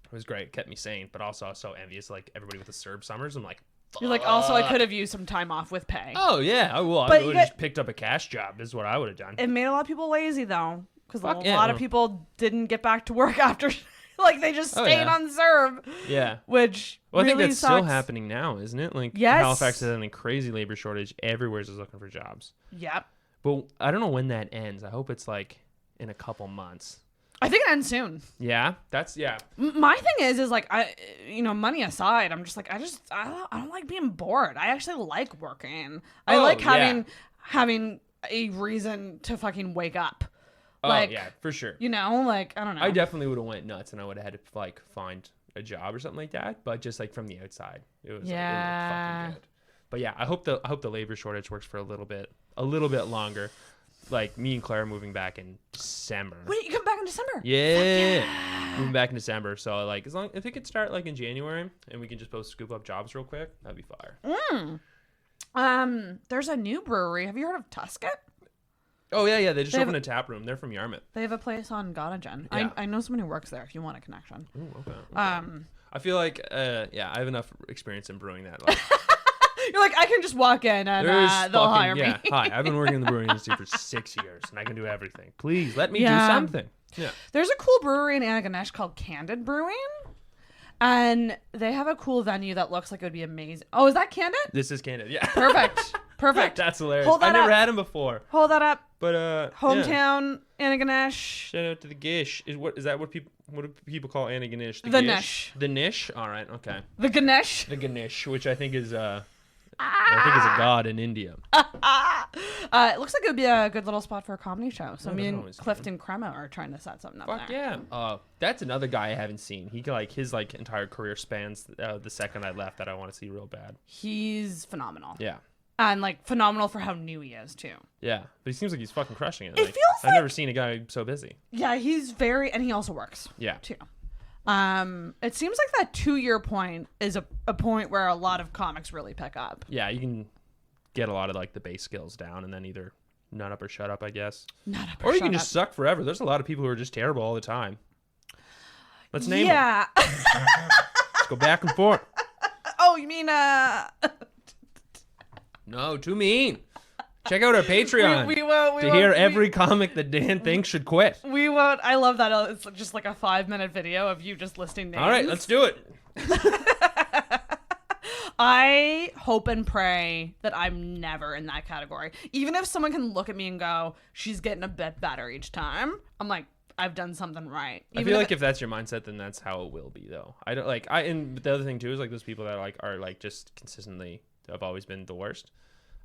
C: It was great. It kept me sane, but also I was so envious like everybody with the CERB summers. I'm like.
B: You're like, also, I could have used some time off with pay.
C: Oh, yeah. I would have just picked up a cash job is what I would have done.
B: It made a lot of people lazy, though, because a lot of people didn't get back to work after. Like, they just stayed on CERB.
C: Yeah.
B: Which
C: I think
B: really
C: that's
B: sucks.
C: still happening now, isn't it? Like,
B: yes.
C: Halifax is having a crazy labor shortage. Everywhere's is looking for jobs.
B: Yep.
C: But I don't know when that ends. I hope it's, like, in a couple months.
B: I think it ends soon.
C: Yeah?
B: My thing is like, money aside, I'm just like, I don't like being bored. I actually like working. I like having a reason to fucking wake up. Like,
C: oh, yeah, for sure.
B: Like, I don't know.
C: I definitely would have went nuts and I would have had to, like, find a job or something like that. But just, like, from the outside, it was, fucking good. But, yeah, I hope the labor shortage works for a little bit longer. Like, me and Claire are moving back in December.
B: Wait, you come back in December?
C: Yeah. Moving back in December. So, like, if it could start, like, in January and we can just both scoop up jobs real quick, that'd be fire.
B: There's a new brewery. Have you heard of Tusket?
C: Oh, yeah. They just opened a tap room. They're from Yarmouth.
B: They have a place on Gottingen.
C: Yeah.
B: I know someone who works there if you want a connection.
C: Ooh, okay. I feel like, I have enough experience in brewing that. Like,
B: you're like, I can just walk in and they'll hire me.
C: Hi, I've been working in the brewing industry for 6 years and I can do everything. Please let me do something. Yeah.
B: There's a cool brewery in Antigonish called Candid Brewing. And they have a cool venue that looks like it would be amazing. Oh, is that Candid?
C: This is Candid, yeah.
B: Perfect.
C: That's hilarious.
B: Hold that
C: I've never
B: up.
C: had him before.
B: Hold that up.
C: But
B: hometown Antigonish.
C: Shout out to the Gish. Is that what do people call Antigonish?
B: The Nish.
C: The Nish. All right. Okay.
B: The Ganesh.
C: The Ganesh, which I think is a god in India.
B: It looks like it would be a good little spot for a comedy show. So me and Clifton Crema are trying to set something up
C: Fuck
B: there.
C: yeah. That's another guy I haven't seen. He his entire career spans the second I left that I want to see real bad.
B: He's phenomenal.
C: Yeah.
B: And like phenomenal for how new he is too.
C: Yeah, but he seems like he's fucking crushing it.
B: It feels
C: I've never seen a guy so busy.
B: Yeah, and he also works.
C: Yeah.
B: Too. It seems like that 2-year point is a point where a lot of comics really pick up.
C: Yeah, you can get a lot of like the base skills down and then either nut up or shut up, I guess. Or you can just suck forever. There's a lot of people who are just terrible all the time. Let's name them. Yeah. Let's go back and forth.
B: Oh, you mean
C: No, too mean. Check out our Patreon
B: we won't
C: hear every comic that Dan thinks should quit.
B: We won't. I love that. It's just like a 5-minute video of you just listing names.
C: All right, let's do it.
B: I hope and pray that I'm never in that category. Even if someone can look at me and go, she's getting a bit better each time, I'm like, I've done something right.
C: I feel like if that's your mindset, then that's how it will be, though. I don't like. And the other thing too is like those people that are just consistently have always been the worst.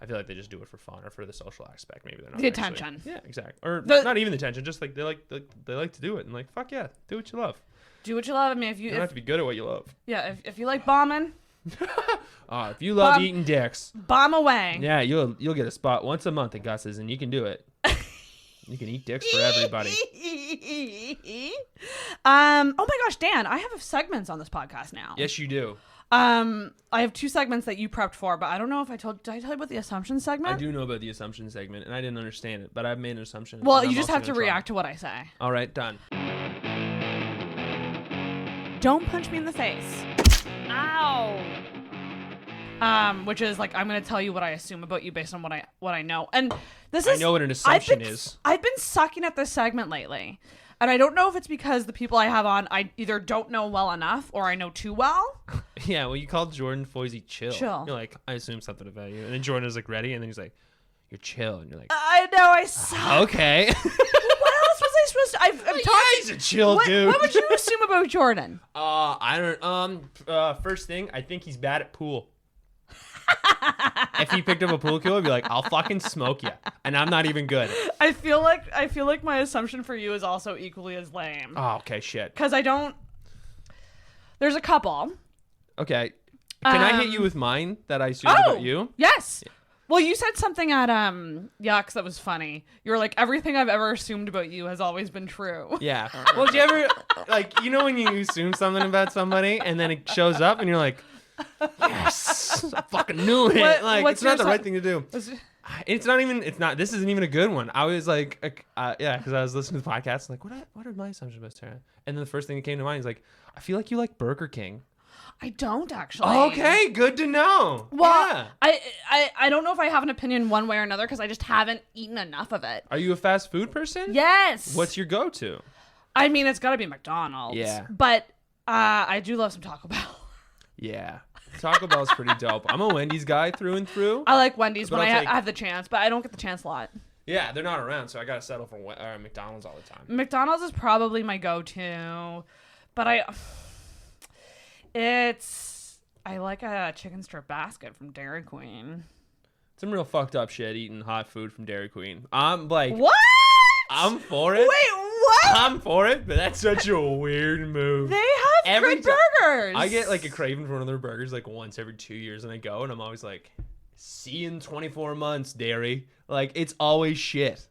C: I feel like they just do it for fun or for the social aspect. Maybe they're not
B: the
C: actually,
B: attention.
C: Yeah, exactly. Or not even the attention. Just like they like to do it and like fuck yeah, do what you love.
B: Do what you love. I mean,
C: You don't have to be good at what you love.
B: Yeah, if you like bombing,
C: If you love eating dicks,
B: bomb away.
C: yeah, you'll get a spot once a month at Gus's, and you can do it. You can eat dicks for everybody.
B: Oh my gosh, Dan, I have segments on this podcast now.
C: Yes, you do.
B: I have 2 segments that you prepped for, but I don't know if did I tell you about the assumption segment?
C: I do know about the assumption segment, and I didn't understand it, but I've made an assumption.
B: Well, you just have to react to what I say.
C: All right, done.
B: Don't punch me in the face. Ow. Which is like, I'm going to tell you what I assume about you based on what I know. And this is...
C: I know what an assumption is.
B: I've been sucking at this segment lately. And I don't know if it's because the people I have on, I either don't know well enough or I know too well.
C: Yeah, well, you called Jordan Foisey chill.
B: Chill.
C: You're like, I assume something about you. And then Jordan is like, ready? And then he's like, you're chill. And you're like,
B: I know, I suck.
C: okay.
B: What else was I supposed to... I'm talking...
C: Yeah, he's a chill dude.
B: What would you assume about Jordan?
C: I don't... first thing, I think he's bad at pool. If he picked up a pool cue, I'd be like, I'll fucking smoke you. And I'm not even good.
B: I feel like my assumption for you is also equally as lame.
C: Oh, okay, shit.
B: Because I don't... There's a couple.
C: Okay. Can I hit you with mine that I assumed about you?
B: Yes. Yeah. Well, you said something at Yucks that was funny. You were like, everything I've ever assumed about you has always been true.
C: Yeah. Well, do you ever... Like, you know when you assume something about somebody and then it shows up and you're like... Yes, I fucking knew it. It's not the right thing to do. This isn't even a good one. I was like, because I was listening to the podcast, like, what are my assumptions about Sarah? And then the first thing that came to mind is like, I feel like you like Burger King.
B: I don't actually.
C: Okay, good to know.
B: Well,
C: yeah.
B: I don't know if I have an opinion one way or another because I just haven't eaten enough of it.
C: Are you a fast food person?
B: Yes.
C: What's your go-to?
B: I mean, it's got to be McDonald's.
C: Yeah.
B: But I do love some Taco Bell.
C: Yeah. Taco Bell's pretty dope. I'm a Wendy's guy through and through.
B: I like Wendy's when I have the chance, but I don't get the chance a lot.
C: Yeah, they're not around, so I gotta settle for McDonald's all the time.
B: McDonald's is probably my go-to, but I like a chicken strip basket from Dairy Queen.
C: Some real fucked up shit eating hot food from Dairy Queen. I'm like,
B: what?
C: I'm for it.
B: Wait, what?
C: I'm for it, but that's such a weird move.
B: They have good burgers.
C: I get like a craving for one of their burgers like once every 2 years, and I go, and I'm always like, see you in 24 months, Dairy. Like, it's always shit.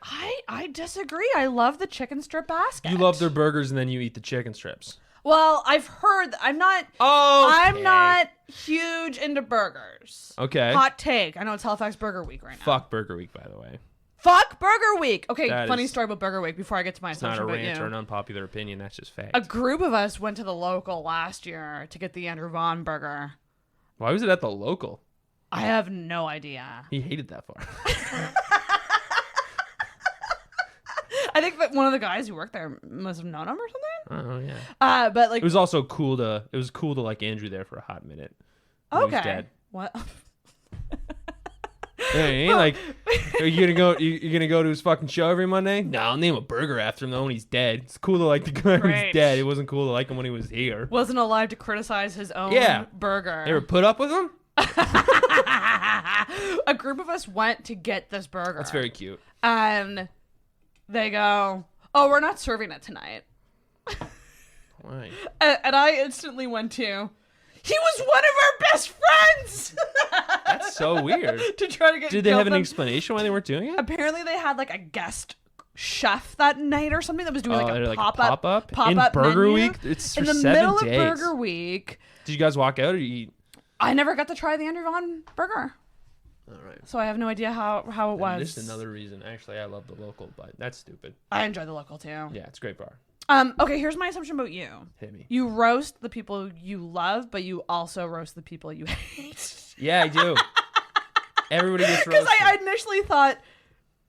B: I disagree. I love the chicken strip basket.
C: You love their burgers, and then you eat the chicken strips.
B: Well, I've heard. I'm not huge into burgers.
C: Okay.
B: Hot take. I know it's Halifax Burger Week right now.
C: Fuck Burger Week, by the way.
B: Fuck Burger Week. Okay,
C: that
B: funny story about Burger Week before I get to my assumption about you.
C: It's not a rant or an unpopular opinion. That's just fact.
B: A group of us went to the local last year to get the Andrew Vaughn burger.
C: Why was it at the local?
B: I have no idea.
C: He hated that far.
B: I think that one of the guys who worked there must have known him or something.
C: Oh yeah.
B: But like
C: it was also cool to like Andrew there for a hot minute.
B: Okay.
C: He was dead.
B: What?
C: Hey, like, are you gonna go to his fucking show every Monday? No, I'll name a burger after him though when he's dead. It's cool to like the guy when he's dead. It wasn't cool to like him when he was here.
B: Wasn't alive to criticize his own burger.
C: They ever put up with him?
B: A group of us went to get this burger.
C: That's very cute.
B: And they go, "Oh, we're not serving it tonight."
C: Why?
B: And I instantly went to, he was one of our best friends.
C: That's so weird.
B: To try to get.
C: Did they have an explanation why they weren't doing it?
B: Apparently, they had like a guest chef that night or something that was doing like a pop-up
C: in Burger
B: menu.
C: Week. It's for
B: in the
C: 7
B: middle
C: days.
B: of Burger Week.
C: Did you guys walk out or you eat?
B: I never got to try the Andrew Vaughn burger.
C: All right.
B: So I have no idea how it was.
C: This is another reason. Actually, I love the local, but that's stupid.
B: I enjoy the local too.
C: Yeah, it's a great bar.
B: Okay, here's my assumption about you.
C: Hit me.
B: You roast the people you love, but you also roast the people you hate.
C: Yeah, I do. Everybody gets roasted.
B: Because I initially thought,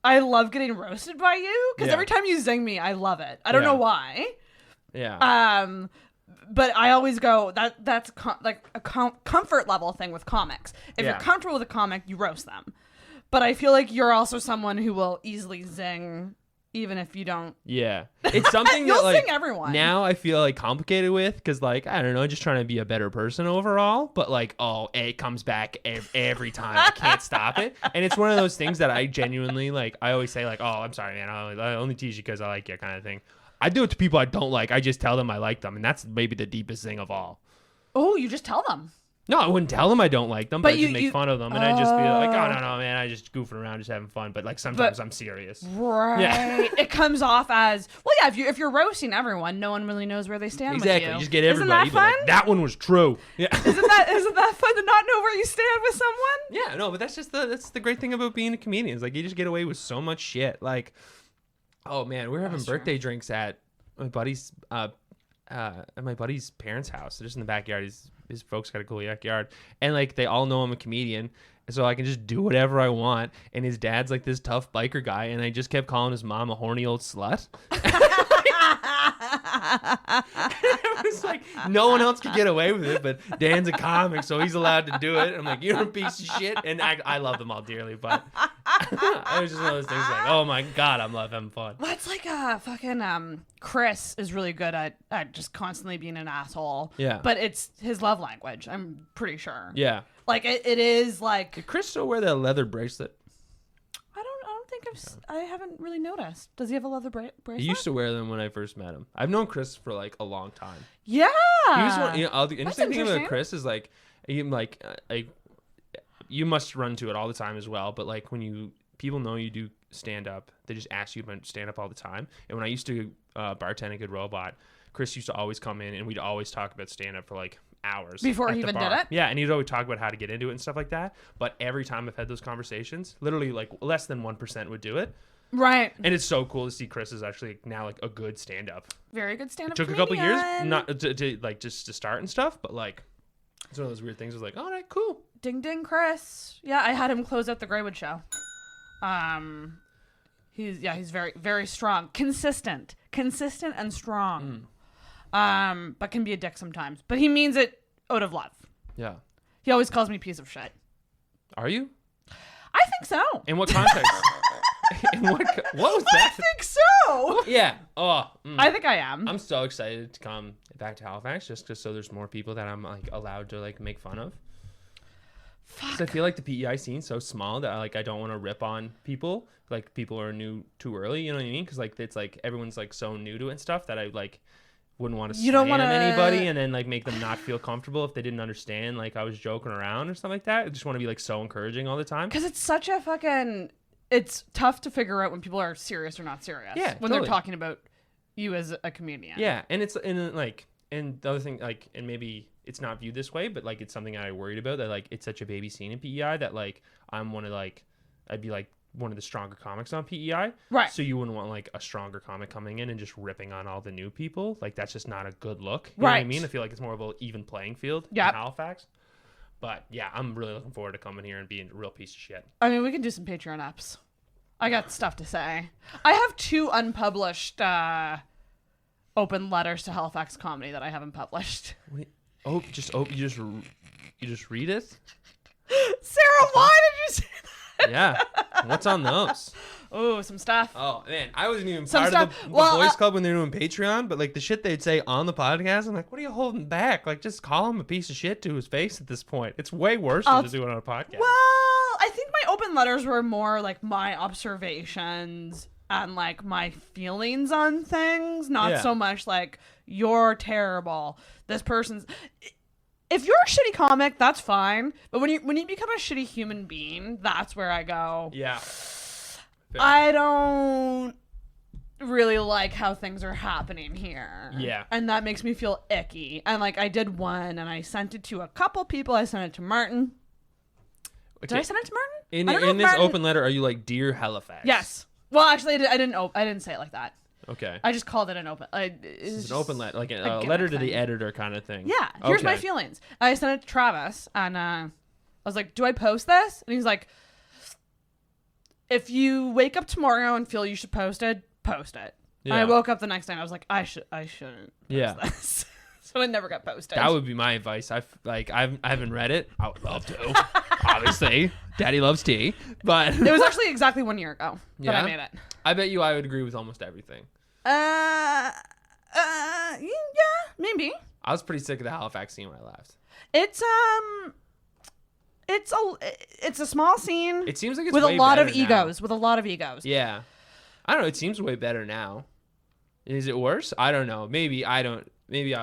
B: I love getting roasted by you. Because every time you zing me, I love it. I don't know why.
C: Yeah.
B: But I always go that's like a comfort level thing with comics. If you're comfortable with a comic, you roast them. But I feel like you're also someone who will easily zing, even if you don't.
C: Yeah, it's something
B: you'll
C: that like
B: zing everyone.
C: Now I feel like complicated with because like I don't know, just trying to be a better person overall. But like, it comes back every time. I can't stop it, and it's one of those things that I genuinely like. I always say like, oh, I'm sorry, man. I only tease you because I like you, kind of thing. I do it to people I don't like. I just tell them I like them, and that's maybe the deepest thing of all.
B: Oh, you just tell them.
C: No, I wouldn't tell them I don't like them, but I just make
B: you
C: fun of them, and I just be like, oh, no, man, I just goofing around, just having fun. But like sometimes I'm serious.
B: Right. Yeah. It comes off as, well, yeah, if you're roasting everyone, no one really knows where they stand with you.
C: You just get everybody.
B: Isn't that fun?
C: Like, that one was true. Yeah.
B: Isn't that fun to not know where you stand with someone?
C: Yeah, no, but that's the great thing about being a comedian. Is like you just get away with so much shit. Like, oh man, we're having birthday drinks at my buddy's parents' house. They're just in the backyard. His folks got a cool backyard, and like they all know I'm a comedian, so I can just do whatever I want. And his dad's like this tough biker guy, and I just kept calling his mom a horny old slut. It was like no one else could get away with it, but Dan's a comic, so he's allowed to do it. I'm like, you're a piece of shit, and I love them all dearly, but it was just one of those things like, oh my god, I'm having fun.
B: Well, it's like fucking Chris is really good at just constantly being an asshole. Yeah, but it's his love language. I'm pretty sure. Yeah, like it is like.
C: Did Chris still wear that leather bracelet?
B: I haven't really noticed. Does he have a leather bracelet?
C: He used to wear them when I first met him. I've known Chris for like a long time.
B: Yeah.
C: He was one. The interesting thing about Chris is like, you must run to it all the time as well. But like when people know you do stand up, they just ask you about stand up all the time. And when I used to bartend at Good Robot, Chris used to always come in and we'd always talk about stand up for like hours
B: before he even did it.
C: Yeah, and he'd always talk about how to get into it and stuff like that. But every time I've had those conversations, literally like less than 1% would do it. Right. And it's so cool to see Chris is actually now like a good stand-up.
B: Very good stand-up.
C: It took a couple years, not to like just to start and stuff, but like it's one of those weird things. I was like, all right, cool.
B: Ding ding, Chris. Yeah, I had him close out the Greywood show. He's very very strong, consistent and strong. But can be a dick sometimes. But he means it out of love. Yeah. He always calls me piece of shit.
C: Are you?
B: I think so.
C: In what context? What was that?
B: I think so.
C: Yeah.
B: I think I am.
C: I'm so excited to come back to Halifax just so there's more people that I'm like allowed to like make fun of. Fuck. I feel like the PEI scene's so small that I don't want to rip on people. Like people are new too early. You know what I mean? Because like it's like everyone's like so new to it and stuff that I like wouldn't want to slam anybody and then like make them not feel comfortable if they didn't understand like I was joking around or something like that. I just want to be like so encouraging all the time.
B: Because it's such a fucking... It's tough to figure out when people are serious or not serious. Yeah, when they're talking about you as a comedian.
C: Yeah, and it's and the other thing like, and maybe it's not viewed this way, but like it's something I worried about that like it's such a baby scene in PEI that like I'd be like one of the stronger comics on PEI. Right. So you wouldn't want like a stronger comic coming in and just ripping on all the new people. Like that's just not a good look. You know what I mean? I feel like it's more of an even playing field in Halifax. But yeah, I'm really looking forward to coming here and being a real piece of shit.
B: I mean, we can do some Patreon apps. I got stuff to say. I have 2 unpublished open letters to Halifax comedy that I haven't published.
C: Wait, you just read it?
B: Sarah, why did you say that?
C: Yeah. What's on those?
B: Oh, some stuff.
C: Oh, man. I wasn't even part of the boys club when they were doing Patreon, but like the shit they'd say on the podcast, I'm like, what are you holding back? Like, just call him a piece of shit to his face at this point. It's way worse than to do it on a podcast.
B: Well, I think my open letters were more like my observations and like my feelings on things, not so much like, you're terrible. This person's... If you're a shitty comic, that's fine. But when you become a shitty human being, that's where I go. Yeah. Fair. I don't really like how things are happening here. Yeah. And that makes me feel icky. And like I did one and I sent it to a couple people. I sent it to Martin. Okay. Did I send it to Martin?
C: In this open letter, are you like, Dear Halifax?
B: Yes. Well, actually, I didn't say it like that.
C: Okay.
B: I just called it an open...
C: It's an open letter, like a letter to the editor kind of thing.
B: Yeah. Here's my feelings. I sent it to Travis, and I was like, do I post this? And he's like, if you wake up tomorrow and feel you should post it, post it. Yeah. And I woke up the next day, and I was like, I shouldn't post this. So so it never got posted.
C: That would be my advice. I haven't read it. I would love to. Obviously, Daddy loves tea, but
B: it was actually exactly 1 year ago that I made it.
C: I bet you I would agree with almost everything.
B: Yeah, maybe.
C: I was pretty sick of the Halifax scene when I left.
B: It's a small scene.
C: It seems like it's
B: with
C: way
B: a lot of
C: better now.
B: egos. With a lot of egos.
C: Yeah, I don't know. It seems way better now. Is it worse? I don't know. Maybe I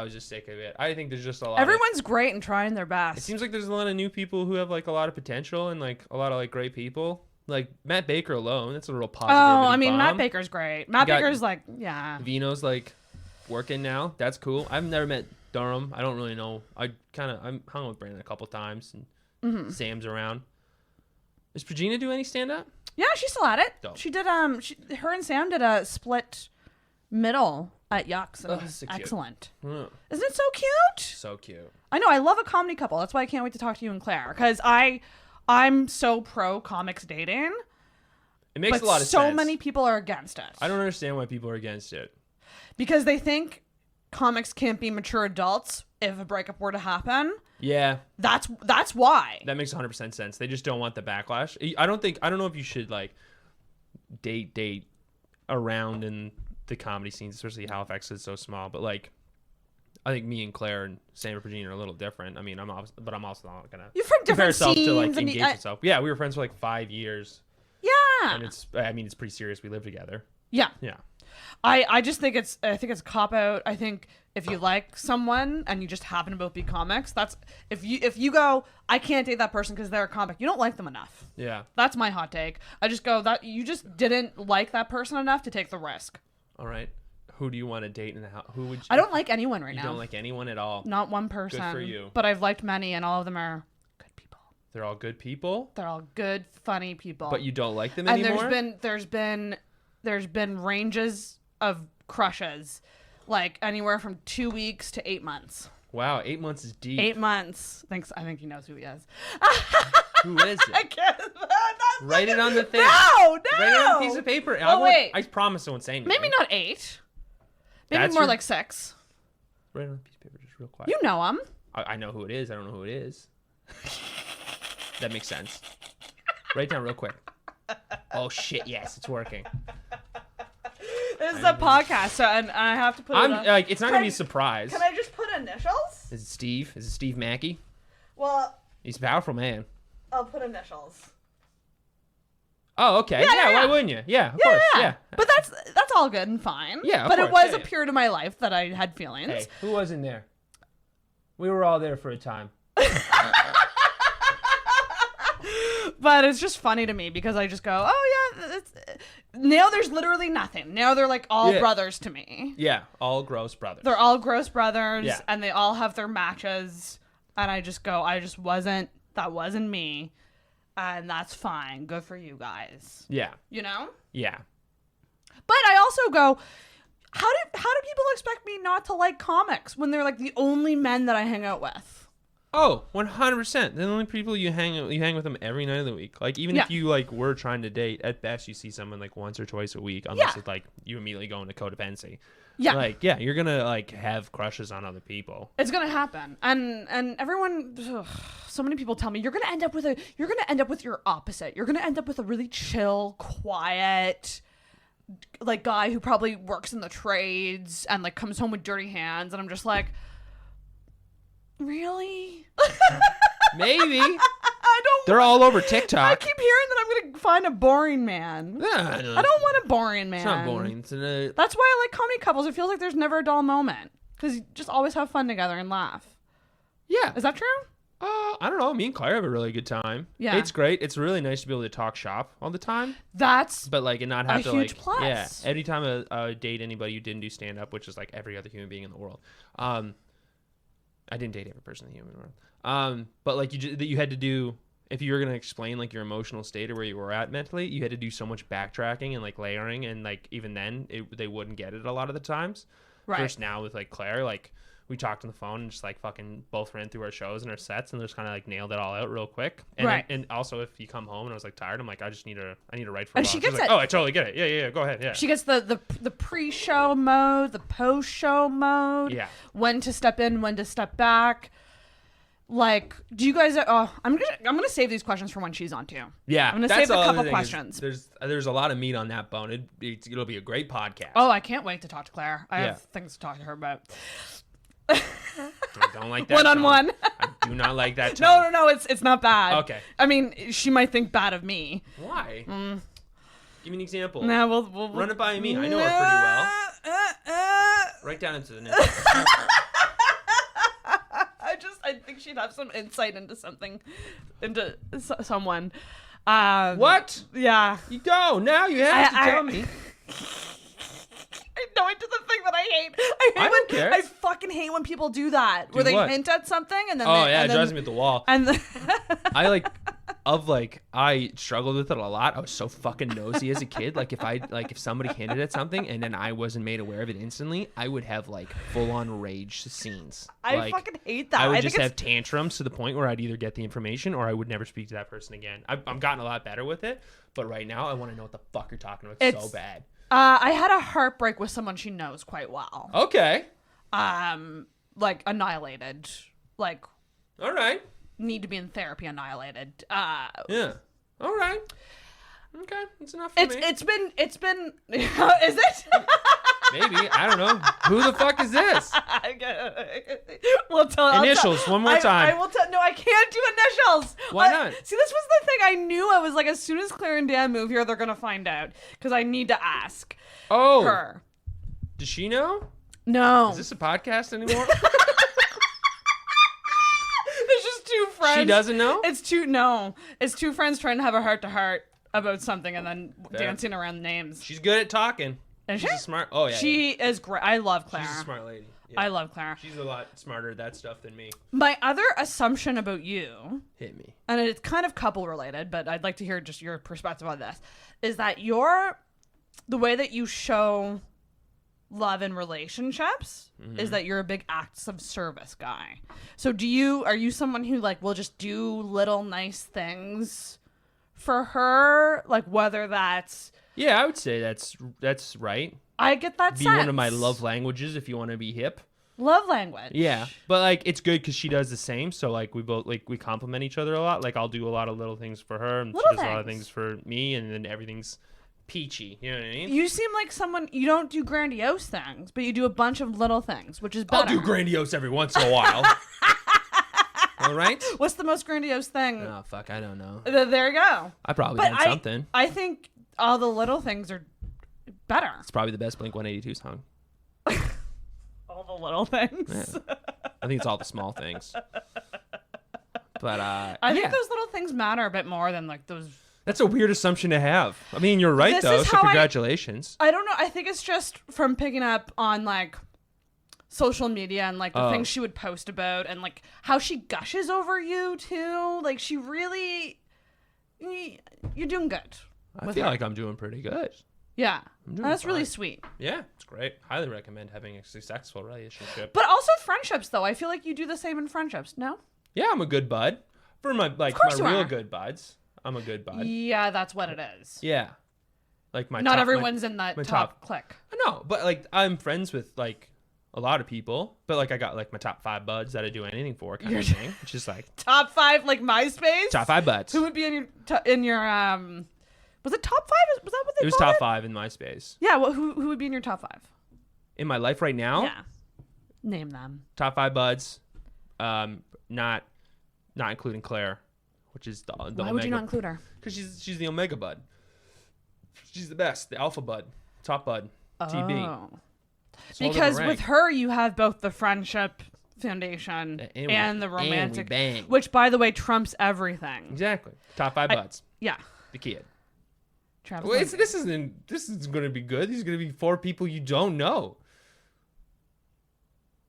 C: was just sick of it. I think there's just a lot.
B: Everyone's great and trying their best.
C: It seems like there's a lot of new people who have like a lot of potential and like a lot of like great people. Like Matt Baker alone, that's a real positive.
B: Oh, I mean, Matt Baker's great. Matt Baker's like, yeah.
C: Vino's like working now. That's cool. I've never met Durham. I don't really know. I'm hung with Brandon a couple times, and Sam's around. Does Regina do any stand up?
B: Yeah, she's still at it.
C: Dope.
B: She did. Her and Sam did a split middle at Yucks. And it was
C: so
B: excellent.
C: Isn't
B: Isn't it so cute?
C: So cute.
B: I know. I love a comedy couple. That's why I can't wait to talk to you and Claire, because I'm so pro comics dating.
C: It makes a lot of sense.
B: So many people are against it.
C: I don't understand why people are against it.
B: Because they think comics can't be mature adults if a breakup were to happen.
C: Yeah.
B: That's why.
C: That makes 100% sense. They just don't want the backlash. I don't know if you should like date around in the comedy scenes, especially Halifax is so small, but like I think me and Claire and Sam and Regina are a little different. I mean, I'm also not gonna
B: You're from
C: compare
B: different
C: yourself to like
B: scenes and
C: engage yourself. Yeah, we were friends for like 5 years.
B: Yeah.
C: And it's pretty serious. We live together.
B: Yeah.
C: Yeah.
B: I just think it's a cop out. I think if you like someone and you just happen to both be comics, that's if you go, I can't date that person because they're a comic, you don't like them enough.
C: Yeah.
B: That's my hot take. I just go that you just didn't like that person enough to take the risk.
C: All right. Who do you want to date and how? Who would you?
B: I don't like anyone right now.
C: You don't like anyone at all.
B: Not one person.
C: Good for you.
B: But I've liked many, and all of them are good people.
C: They're all good people.
B: They're all good, funny people.
C: But you don't like them
B: and
C: anymore.
B: there's been ranges of crushes, like anywhere from 2 weeks to 8 months.
C: Wow, 8 months is deep.
B: 8 months. I think he knows who he is.
C: Who is it?
B: I can't.
C: Write it on the thing.
B: No.
C: Write it on a piece of paper.
B: Wait.
C: I promise I won't say anything.
B: Maybe not 8. Maybe
C: That's
B: more
C: your-
B: like 6.
C: Write it on a piece of paper, just real quiet.
B: You know him.
C: I know who it is. I don't know who it is. That makes sense. Write it down real quick. Oh shit! Yes, it's working.
B: This is a podcast, so and I have to put.
C: It's not gonna be a surprise.
B: Can I just put initials?
C: Is it Steve? Is it Steve Mackey?
B: Well,
C: He's a powerful man.
B: I'll put initials.
C: Oh, okay.
B: Yeah.
C: Why wouldn't you? Yeah, of course. Yeah.
B: But that's all good and fine.
C: Yeah, of
B: but it
C: course.
B: was
C: Yeah,
B: a period of my life that I had feelings.
C: Hey, who wasn't there? We were all there for a time.
B: But it's just funny to me because I just go, oh yeah, now there's literally nothing. Now they're like all brothers to me.
C: Yeah, all gross brothers.
B: They're all gross brothers,
C: Yeah.
B: and they all have their matches. And I just go, that wasn't me, and that's fine. Good for you guys.
C: Yeah.
B: You know?
C: Yeah.
B: But I also go, how do people expect me not to like comics when they're like the only men that I hang out with?
C: Oh, 100%. The only people you hang with them every night of the week. Like even if you like were trying to date, at best you see someone like once or twice a week, unless it's like you immediately go into codependency.
B: Yeah.
C: Like you're gonna like have crushes on other people.
B: It's gonna happen, and everyone. So many people tell me you're gonna end up with your opposite. You're gonna end up with a really chill, quiet, like guy who probably works in the trades and like comes home with dirty hands, and I'm just like, really?
C: Maybe.
B: I don't.
C: They're all over TikTok.
B: I keep hearing that I'm gonna find a boring man.
C: Yeah,
B: I don't want a boring man.
C: It's not boring. It's
B: That's why I like comedy couples. It feels like there's never a dull moment because you just always have fun together and laugh.
C: yeah.
B: Is that true?
C: I don't know. Me and Claire have a really good time.
B: Yeah.
C: It's great. It's really nice to be able to talk shop all the time.
B: That's
C: But like and not have
B: a
C: to
B: huge
C: like
B: plus.
C: yeah. Anytime I date anybody who didn't do stand up, which is like every other human being in the world. I didn't date every person in the human world. But like you had to do if you were gonna explain like your emotional state or where you were at mentally, you had to do so much backtracking and like layering, and like even then they wouldn't get it a lot of the times.
B: Right.
C: First now with like Claire, like we talked on the phone and just like fucking both ran through our shows and our sets and just kind of like nailed it all out real quick. And
B: Right.
C: and also if you come home and I was like tired, I'm like, I need to write for a
B: And
C: while.
B: she
C: She's
B: gets
C: like,
B: it.
C: oh, I totally get it. Yeah, go ahead. Yeah.
B: She gets the pre-show mode, the post-show mode.
C: Yeah.
B: When to step in, when to step back. Like, do you guys? I'm gonna save these questions for when she's on too.
C: Yeah,
B: I'm gonna
C: that's
B: save a
C: all
B: couple
C: thing is
B: questions.
C: There's a lot of meat on that bone. It'll be a great podcast.
B: Oh, I can't wait to talk to Claire. I
C: Yeah.
B: have things to talk to her about.
C: I don't like that.
B: One-on-one.
C: I do not like that tone.
B: No, it's not bad.
C: Okay.
B: I mean, she might think bad of me.
C: Why? Give me an example.
B: No, we'll
C: Run it by me. I know her pretty well. Right down into the net.
B: I think she'd have some insight into something, into someone.
C: What?
B: Yeah.
C: You don't. Now you have to tell me.
B: I know I did the thing that I hate. I
C: don't care.
B: I fucking hate when people do that. Where they
C: what?
B: hint at something and then
C: Oh
B: they,
C: yeah,
B: and
C: it
B: then,
C: drives me at the wall.
B: and then
C: I struggled with it a lot. I was so fucking nosy as a kid. If somebody hinted at something and then I wasn't made aware of it instantly, I would have like full on rage scenes.
B: I fucking hate that.
C: I would
B: think
C: just
B: it's-
C: have tantrums to the point where I'd either get the information or I would never speak to that person again. I'm gotten a lot better with it, but right now I want to know what the fuck you're talking about so bad.
B: I had a heartbreak with someone she knows quite well.
C: Okay.
B: Like annihilated. Like
C: All right.
B: need to be in therapy annihilated.
C: Yeah. All right. Okay, that's enough for me.
B: It's been is it?
C: Maybe. I don't know. Who the fuck is this?
B: We'll tell
C: Initials, one more time.
B: I will tell. No, I can't do initials.
C: Why not?
B: See, this was the thing. I knew. I was like, as soon as Claire and Dan move here, they're gonna find out because I need to ask her.
C: Does she know?
B: No.
C: Is this a podcast anymore?
B: It's just two friends.
C: She doesn't know?
B: It's two friends trying to have a heart-to-heart about something and then dancing around names.
C: She's good at talking.
B: Is
C: She's
B: she?
C: a smart. Oh yeah.
B: She is great. I love Claire.
C: She's a smart lady. Yeah.
B: I love Claire.
C: She's a lot smarter at that stuff than me.
B: My other assumption about you,
C: Hit me.
B: and it's kind of couple related, but I'd like to hear just your perspective on this, is that the way that you show love in relationships is that you're a big acts of service guy. So are you someone who like will just do little nice things for her, like whether that's
C: Yeah, I would say that's right.
B: I get that
C: Be
B: sense.
C: one of my love languages if you want to be hip.
B: Love language.
C: Yeah, but like it's good because she does the same. So like we both we complement each other a lot. Like I'll do a lot of little things for her, and she does a lot of things for me, and then everything's peachy. You know what I mean?
B: You seem like someone, you don't do grandiose things, but you do a bunch of little things, which is better.
C: I'll do grandiose every once in a while. All right.
B: What's the most grandiose thing?
C: Oh fuck, I don't know.
B: There you go.
C: I probably
B: But
C: done something.
B: I think all the little things are better.
C: It's probably the best Blink-182 song.
B: All the little things.
C: Yeah. I think it's all the small things. But
B: I think those little things matter a bit more than like those.
C: That's a weird assumption to have. I mean, you're right
B: This
C: though.
B: is
C: So
B: how
C: congratulations.
B: I don't know. I think it's just from picking up on like social media and like the things she would post about and like how she gushes over you too. Like she really, you're doing good.
C: I feel like I'm doing pretty good.
B: Yeah,
C: doing
B: that's really
C: fine.
B: sweet.
C: Yeah, it's great. Highly recommend having a successful relationship.
B: But also friendships, though. I feel like you do the same in friendships. No?
C: Yeah, I'm a good bud. For my
B: course you
C: real
B: are.
C: good buds, I'm a good bud.
B: Yeah, that's what it is.
C: Yeah, like my
B: Not
C: top,
B: everyone's in that
C: my
B: top
C: top.
B: clique.
C: I know, but like I'm friends with like a lot of people. But like I got like my top 5 buds that I do anything for kind of thing. Which is like
B: Top 5, like MySpace.
C: top 5 buds.
B: Who would be in your Was it top 5? Was that what they
C: It was
B: called
C: top
B: it?
C: 5 in MySpace.
B: Yeah. Well, who would be in your top 5?
C: In my life right now,
B: Yeah. Name them.
C: top 5 buds, not including Claire, which is the
B: Why
C: Omega.
B: would you not include her?
C: Because she's the Omega bud. She's the best, the Alpha bud, top bud, TB.
B: Oh.
C: It's a whole
B: Because
C: different
B: with
C: rank.
B: her, you have both the friendship foundation and the romantic,
C: and we bang.
B: which, by the way, trumps everything.
C: Exactly, top 5 buds.
B: Yeah.
C: The kid.
B: Travis.
C: Wait,
B: Lindsay.
C: this is going to be good. These are going to be 4 people you don't know.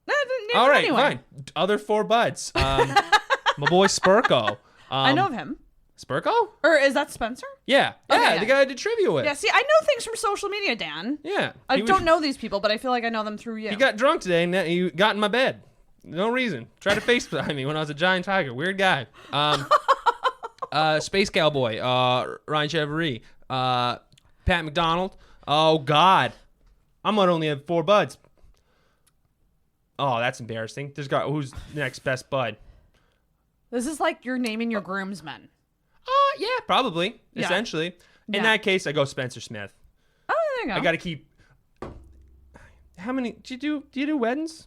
B: No, name
C: All
B: them
C: right,
B: anyway.
C: fine. Other 4 buds. My boy Spurko.
B: I know of him.
C: Spurko?
B: Or is that Spencer?
C: Yeah.
B: Okay,
C: Yeah,
B: yeah.
C: the guy I did trivia with.
B: Yeah, see, I know things from social media, Dan.
C: Yeah.
B: I don't know these people, but I feel like I know them through you.
C: He got drunk today and he got in my bed. No reason. Tried to FaceTime me when I was a giant tiger. Weird guy. Space Cowboy. Ryan Cheverie. Pat McDonald. Oh, God. I might only have 4 buds. Oh, that's embarrassing. Who's the next best bud?
B: This is like you're naming your groomsmen.
C: Yeah, probably.
B: Yeah.
C: Essentially. In
B: Yeah.
C: that case, I go Spencer Smith.
B: Oh, there you go.
C: I got to keep. How many? Do you do weddings?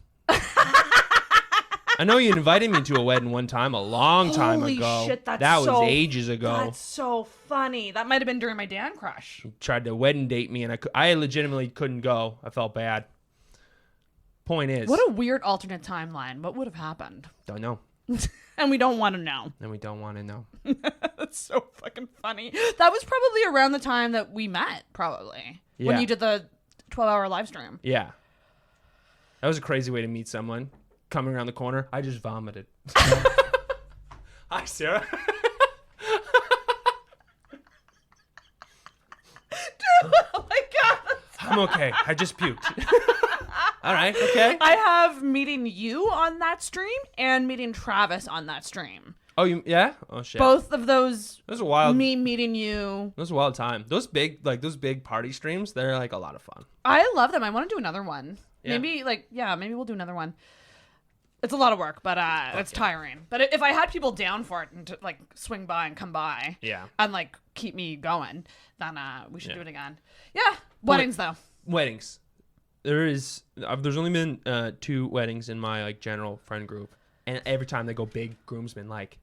C: I know you invited me to a wedding one time, a long time
B: Holy
C: ago.
B: shit, that
C: was
B: so-
C: ages ago.
B: That's so funny. That might have been during my Dan crush.
C: Tried to wedding date me, and I legitimately couldn't go. I felt bad. Point is,
B: What a weird alternate timeline. What would have happened?
C: don't know,
B: And we don't want to know.
C: and we don't want to know.
B: That's so fucking funny. That was probably around the time that we met, probably. When
C: Yeah.
B: you did the 12-hour live stream.
C: Yeah, that was a crazy way to meet someone. Coming around the corner, I just vomited. Hi, Sarah.
B: Oh my God.
C: I'm okay. I just puked. All right. Okay.
B: I have meeting you on that stream and meeting Travis on that stream.
C: Oh, yeah. Oh shit.
B: Both of those,
C: Those are wild.
B: me meeting you.
C: Those are wild time. Those big party streams, they're like a lot of fun.
B: I love them. I want to do another one.
C: Yeah.
B: Maybe maybe we'll do another one. It's a lot of work, but it's tiring. But if I had people down for it and to like swing by and come by,
C: Yeah.
B: and like keep me going, then we should do it again. Yeah, weddings though.
C: Weddings. There's only been 2 weddings in my like general friend group, and every time they go big groomsmen, like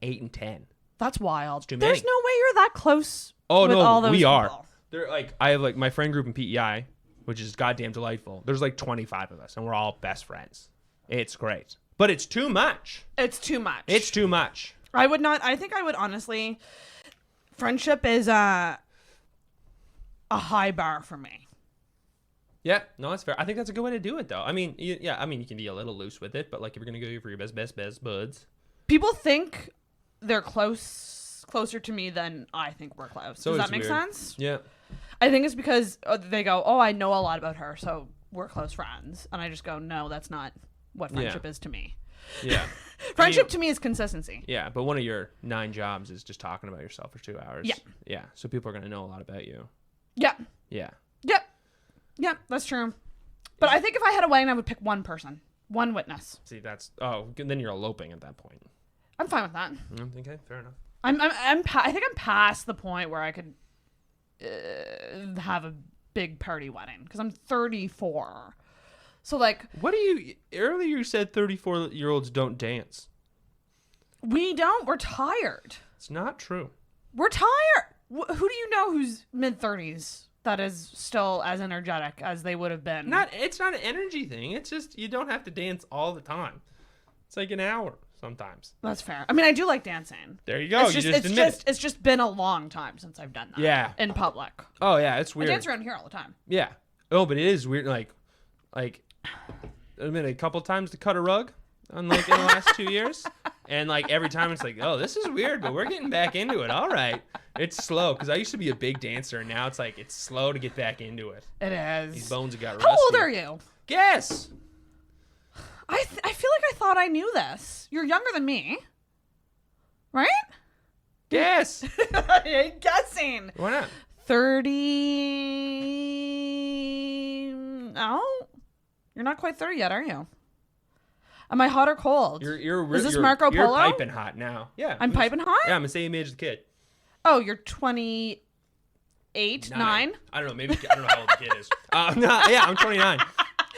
C: 8 and 10.
B: That's wild.
C: too
B: There's
C: many.
B: no way you're that close.
C: Oh
B: with
C: no,
B: all those
C: we are.
B: people.
C: They're like I have like my friend group in PEI, which is goddamn delightful. There's like 25 of us, and we're all best friends. It's great, but it's too much.
B: It's too much.
C: It's too much.
B: I would not. I think I would honestly. Friendship is a high bar for me.
C: Yeah, no, that's fair. I think that's a good way to do it, though. I mean, you can be a little loose with it, but like if you're gonna go for your best buds.
B: People think they're closer to me than I think we're close.
C: So
B: Does that
C: it's
B: make
C: weird.
B: sense?
C: Yeah.
B: I think it's because they go, "Oh, I know a lot about her, so we're close friends," and I just go, "No, that's not what friendship is to me.
C: Yeah.
B: Friendship to me is consistency."
C: Yeah, but one of your 9 jobs is just talking about yourself for 2 hours.
B: Yeah.
C: Yeah. So people are gonna know a lot about you.
B: Yeah.
C: Yeah.
B: Yep. Yep. That's true. But I think if I had a wedding, I would pick one person, one witness.
C: See, then you're eloping at that point.
B: I'm fine with that.
C: Okay, fair enough.
B: I think I'm past the point where I could have a big party wedding because I'm 34. So like,
C: Earlier you said 34-year-olds don't dance.
B: we don't. We're tired.
C: It's not true.
B: We're tired. Who do you know who's mid-30s that is still as energetic as they would have been?
C: It's not an energy thing. It's just you don't have to dance all the time. It's like an hour sometimes.
B: That's fair. I mean, I do like dancing.
C: There you go.
B: It's just been a long time since I've done that.
C: Yeah.
B: In public.
C: Oh yeah, it's
B: I
C: weird.
B: dance around here all the time.
C: Yeah. Oh, but it is weird. Like, there's been a couple times to cut a rug, in the last 2 years, and like every time it's like, oh, this is weird, but we're getting back into it. All right, it's slow because I used to be a big dancer, and now it's like it's slow to get back into it.
B: It is.
C: These bones have got rusty.
B: How old are you?
C: Guess.
B: I feel like I thought I knew this. You're younger than me, right?
C: Guess.
B: Guessing.
C: Why not?
B: 30. Oh, you're not quite 30 yet, are you? Am I hot or cold? Is this Marco
C: You're
B: Polo?
C: piping hot now. Yeah.
B: I'm piping hot?
C: Yeah, I'm the same age as the kid.
B: Oh, you're 28, 9?
C: I don't know. Maybe I don't know how old the kid is. No, yeah, I'm 29.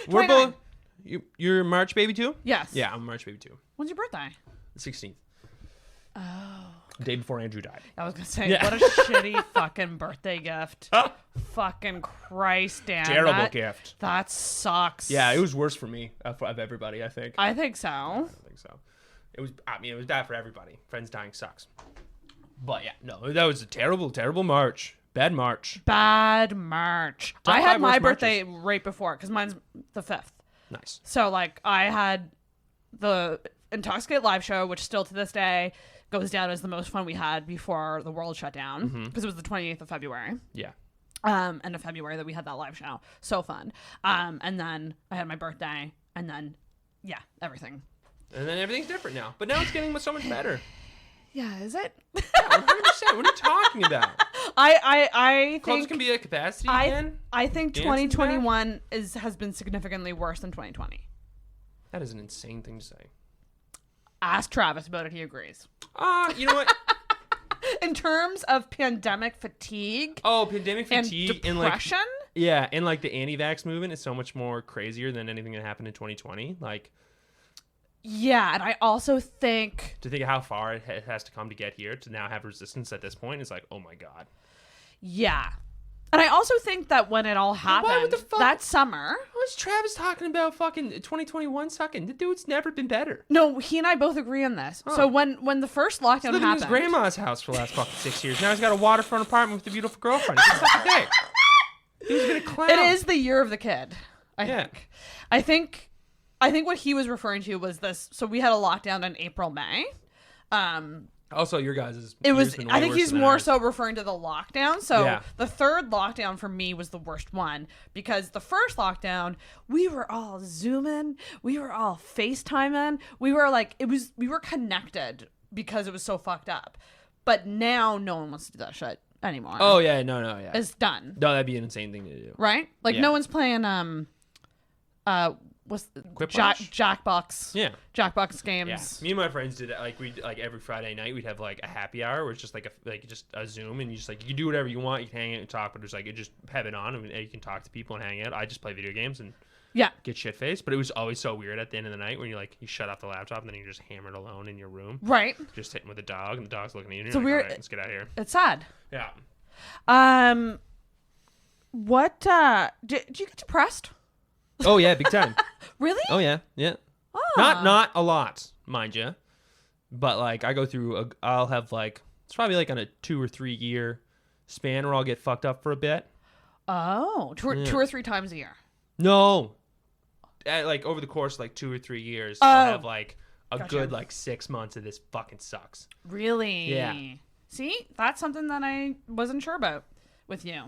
C: We're
B: 29.
C: both. You're a March baby too?
B: Yes.
C: Yeah, I'm a March baby too.
B: When's your birthday?
C: The 16th.
B: Oh.
C: The day before Andrew died.
B: I was going to say,
C: Yeah.
B: what a shitty fucking birthday gift. Fucking Christ, Dan.
C: Terrible gift.
B: That sucks.
C: Yeah, it was worse for me of everybody, I think.
B: I think so.
C: I don't think so. It was bad for everybody. Friends dying sucks. But yeah, no, that was a terrible, terrible March. Bad March.
B: Bad March.
C: Top
B: I had
C: 5
B: my
C: worst
B: birthday right before because mine's the 5th.
C: Nice.
B: So like I had the Intoxicated live show, which still to this day goes down as the most fun we had before the world shut down, because it was the 28th of February.
C: Yeah.
B: End of February that we had that live show. So fun. And then I had my birthday, and then, yeah, everything.
C: And then everything's different now. But now it's getting so much better.
B: Yeah, is it?
C: Yeah, 100%. What are you talking about?
B: I
C: Clubs
B: think
C: can be at capacity again?
B: I think
C: Dancing's
B: 2021 has been significantly worse than 2020.
C: That is an insane thing to say.
B: Ask Travis about it. He agrees.
C: You know what?
B: In terms of pandemic fatigue.
C: Oh, pandemic fatigue
B: and depression.
C: And like the anti-vax movement is so much more crazier than anything that happened in 2020. Like,
B: yeah, and I also think
C: to think of how far it has to come to get here to now have resistance at this point is like, oh my god.
B: Yeah. And I also think that when it all happened that summer...
C: What's Travis talking about fucking 2021 sucking? The dude's never been better.
B: No, he and I both agree on this. Huh. So when the first lockdown happened...
C: He's living in his grandma's house for the last fucking 6 years. Now he's got a waterfront apartment with a beautiful girlfriend. He's such a dick. He's been a clown.
B: It is the year of the kid, I think. I think what he was referring to was this. So we had a lockdown in April, May.
C: Also, your guys'
B: it was. I think he's more so referring to the lockdown. So the third lockdown for me was the worst one, because the first lockdown we were all Zooming, we were all FaceTiming, we were connected because it was so fucked up. But now no one wants to do that shit anymore.
C: Oh yeah, no, yeah,
B: it's done.
C: No, that'd be an insane thing to do,
B: right? Like no one's playing what's Jackbox? Yeah, Jackbox games.
C: Yeah, me and my friends did it. Like we every Friday night we'd have like a happy hour where it's just like a Zoom, and you just like you do whatever you want. You can hang out and talk, but it's like you just have it on and you can talk to people and hang out. I just play video games and get shit faced. But it was always so weird at the end of the night when you shut off the laptop and then you just hammered alone in your room,
B: right? Just
C: sitting with the dog and the dog's looking at you. And
B: it's
C: you're
B: weird.
C: All right, let's get out of here.
B: It's sad.
C: Yeah.
B: What did you get depressed?
C: Oh yeah, big time.
B: Really?
C: Oh yeah. Oh. Not a lot, mind you, but like I go through. I'll have like it's probably like on a 2 or 3 year span where I'll get fucked up for a bit.
B: Oh, two or three times a year.
C: No, like over the course of like 2 or 3 years, I'll have like a good like 6 months of this fucking sucks.
B: Really?
C: Yeah.
B: See, that's something that I wasn't sure about with you.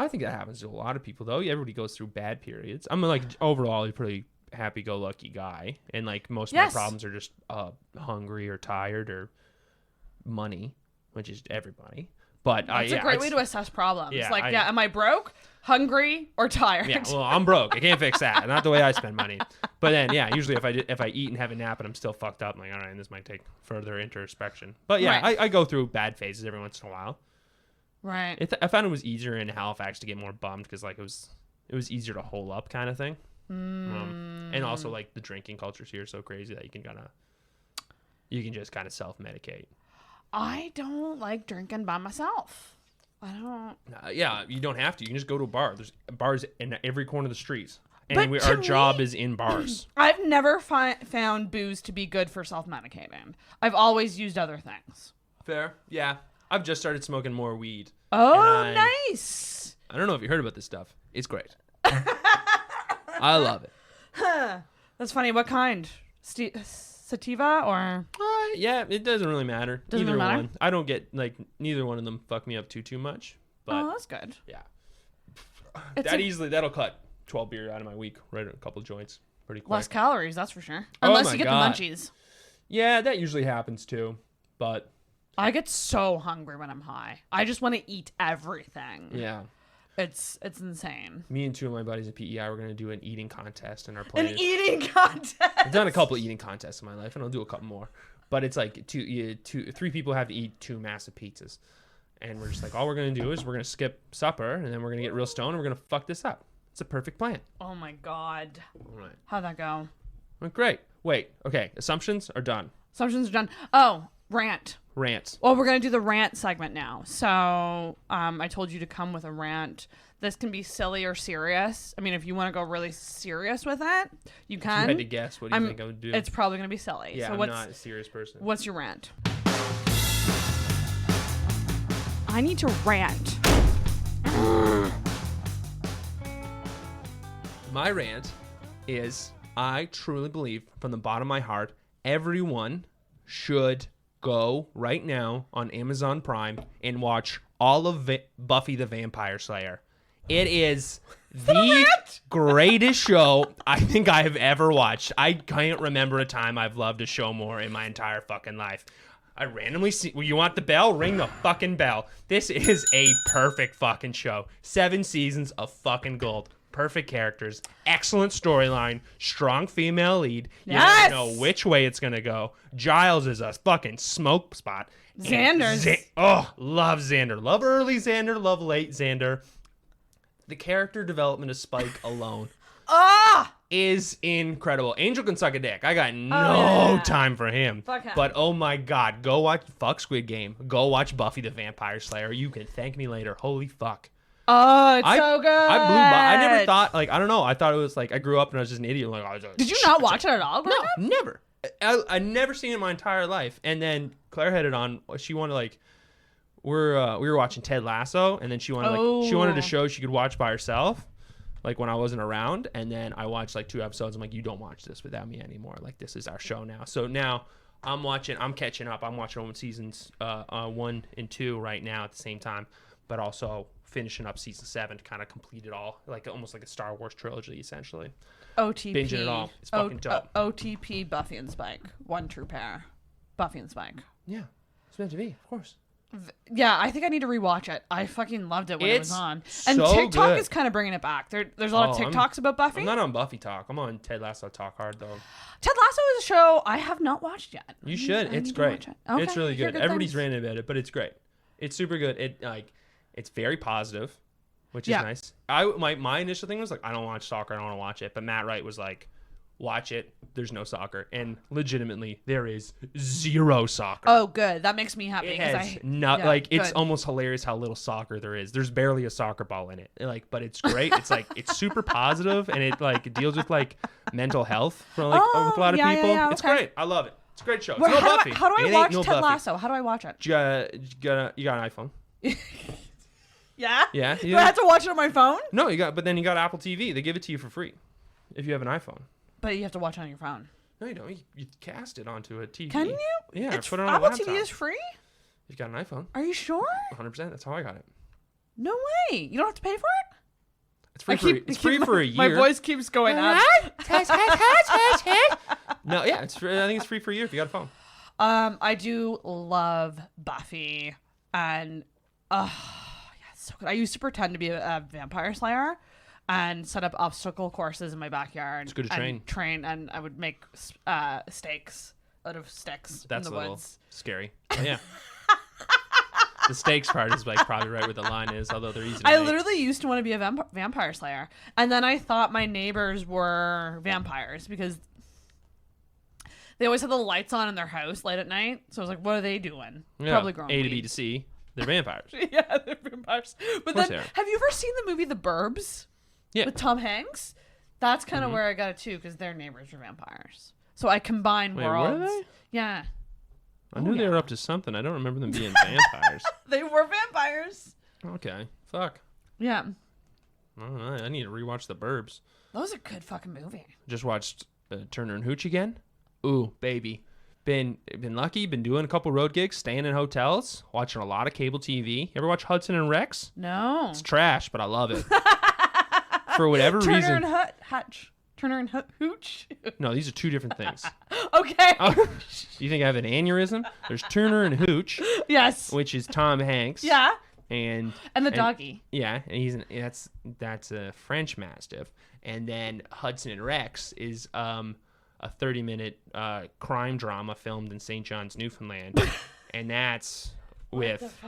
C: I think that happens to a lot of people, though. Everybody goes through bad periods. I'm like overall a pretty happy-go-lucky guy, and like most of my problems are just hungry or tired or money, which is everybody. But
B: it's a great way to assess problems.
C: Yeah,
B: am I broke, hungry, or tired?
C: Yeah, well, I'm broke. I can't fix that. Not the way I spend money. But then, yeah, usually if I eat and have a nap and I'm still fucked up, I'm like, all right, and this might take further introspection. But yeah, I go through bad phases every once in a while.
B: Right.
C: I found it was easier in Halifax to get more bummed because like it was easier to hole up kind of thing. And also like the drinking culture's here is so crazy that you can just kind of self-medicate.
B: I don't like drinking by myself. I don't.
C: Yeah, you don't have to. You can just go to a bar. There's bars in every corner of the streets. And our job is in bars.
B: I've never found booze to be good for self-medicating. I've always used other things.
C: Fair. Yeah. I've just started smoking more weed.
B: Oh, nice.
C: I don't know if you heard about this stuff. It's great. I love it.
B: That's funny. What kind? Sativa or?
C: Yeah, it doesn't really matter.
B: Doesn't matter?
C: One. I don't get, like, neither one of them fuck me up too much. But
B: that's good.
C: Yeah. That'll cut 12 beer out of my week. Right, a couple joints. Pretty quick.
B: Less calories, that's for sure. Unless you get the munchies.
C: Yeah, that usually happens too. But
B: I get so hungry when I'm high. I just want to eat everything.
C: Yeah.
B: It's insane.
C: Me and two of my buddies at PEI, we're going to do an eating contest in our plan.
B: An eating contest?
C: I've done a couple of eating contests in my life, and I'll do a couple more. But it's like three people have to eat 2 massive pizzas. And we're just like, all we're going to do is we're going to skip supper, and then we're going to get real stoned, and we're going to fuck this up. It's a perfect plan.
B: Oh, my God.
C: All right.
B: How'd that go?
C: Went great. Wait. Okay. Assumptions are done.
B: Assumptions are done. Oh, rant.
C: Rant.
B: Well, we're going to do the rant segment now. So I told you to come with a rant. This can be silly or serious. I mean, if you want to go really serious with it, you can.
C: If you had to guess, what do you think I would do?
B: It's probably going to be silly.
C: Yeah,
B: so
C: I'm not a serious person.
B: What's your rant? I need to rant.
C: My rant is I truly believe from the bottom of my heart, everyone should go right now on Amazon Prime and watch all of Buffy the Vampire Slayer. It is the greatest show I think I have ever watched. I can't remember a time I've loved a show more in my entire fucking life. I randomly see... You want the bell? Ring the fucking bell. This is a perfect fucking show. 7 seasons of fucking gold. Perfect characters. Excellent storyline. Strong female lead. You
B: Yes!
C: don't know which way it's going to go. Giles is a fucking smoke spot.
B: Xander's...
C: Love Xander. Love early Xander. Love late Xander. The character development of Spike alone is incredible. Angel can suck a dick. I got no time for him.
B: Fuck him.
C: But oh my god, go watch Squid Game. Go watch Buffy the Vampire Slayer. You can thank me later. Holy fuck.
B: Oh, it's so good.
C: I never thought, like, I don't know. I thought it was like, I grew up and I was just an idiot. Like,
B: Did you not watch it at all?
C: No, never. I never seen it in my entire life. And then Claire had it on. She wanted, like, we were watching Ted Lasso, and then she wanted a show she could watch by herself, like when I wasn't around. And then I watched like 2 episodes. I'm like, you don't watch this without me anymore. Like, this is our show now. So now I'm catching up. I'm watching seasons 1 and 2 right now at the same time, but also finishing up season 7 to kind of complete it all, like almost like a Star Wars trilogy essentially.
B: OTP.
C: Binging it all. It's fucking dope.
B: OTP, Buffy and Spike. One true pair. Buffy and Spike.
C: Yeah, it's meant to be, of course.
B: Yeah, I think I need to rewatch it. I fucking loved it when it was on. And
C: so
B: TikTok
C: good.
B: is kind of bringing it back. There's a lot of TikToks about Buffy.
C: I'm not on Buffy talk. I'm on Ted Lasso talk hard though.
B: Ted Lasso is a show I have not watched yet.
C: You should. It's great.
B: Okay,
C: it's really good. Everybody's
B: things.
C: ranting about it, but it's great. It's super good. It's very positive, which is nice. My initial thing was like, I don't watch soccer. I don't want to watch it. But Matt Wright was like, watch it. There's no soccer, and legitimately there is zero soccer.
B: Oh, good. That makes me happy.
C: It's almost hilarious how little soccer there is. There's barely a soccer ball in it. But it's great. It's like it's super positive, and it deals with like mental health for with a lot of people.
B: Yeah,
C: it's
B: okay.
C: great. I love it. It's a great show. It's
B: How
C: Buffy.
B: how do I watch Ted
C: Buffy.
B: Lasso? How do I watch it?
C: You got an iPhone.
B: Yeah.
C: Yeah.
B: Do I have to watch it on my phone?
C: No, but then you got Apple TV. They give it to you for free if you have an iPhone.
B: But you have to watch it on your phone.
C: No, you don't. You cast it onto a TV.
B: Can you?
C: Yeah, put it on
B: Apple
C: a laptop.
B: TV is free?
C: You've got an iPhone.
B: Are you sure?
C: 100%. That's how I got it.
B: No way. You don't have to pay for it?
C: It's free. It's free for a year.
B: My voice keeps going up.
C: No, yeah, it's free. I think it's free for a year if you got a phone.
B: I do love Buffy, and yeah, it's so good. I used to pretend to be a vampire slayer and set up obstacle courses in my backyard.
C: It's good to train.
B: And I would make steaks out of sticks
C: That's
B: in the
C: a little
B: woods.
C: scary. But yeah. The stakes part is like probably right where the line is, although they're easy to
B: I
C: make.
B: literally used to want to be a vampire slayer, and then I thought my neighbors were vampires because they always had the lights on in their house late at night. So I was like, what are they doing?
C: Yeah,
B: Probably growing
C: A to
B: weed.
C: B to C. They're vampires.
B: Yeah, they're vampires. But then,
C: they are.
B: have you ever seen the movie The Burbs?
C: Yeah.
B: With Tom Hanks? That's kind of where I got it too, because their neighbors are vampires. So I combine worlds.
C: Were they?
B: Yeah.
C: I knew they were up to something. I don't remember them being vampires.
B: They were vampires.
C: Okay. Fuck.
B: Yeah.
C: I don't know. I need to rewatch The Burbs.
B: That was a good fucking movie.
C: Just watched Turner and Hooch again. Ooh, baby. Been lucky. Been doing a couple road gigs, staying in hotels, watching a lot of cable TV. You ever watch Hudson and Rex?
B: No.
C: It's trash, but I love it. For whatever reason.
B: Turner and Hooch.
C: No, these are two different things.
B: Okay.
C: Oh, you think I have an aneurysm? There's Turner and Hooch,
B: Yes.
C: which is Tom Hanks.
B: Yeah.
C: And
B: the doggy.
C: Yeah, and that's a French Mastiff. And then Hudson and Rex is a 30-minute crime drama filmed in St. John's, Newfoundland, and that's with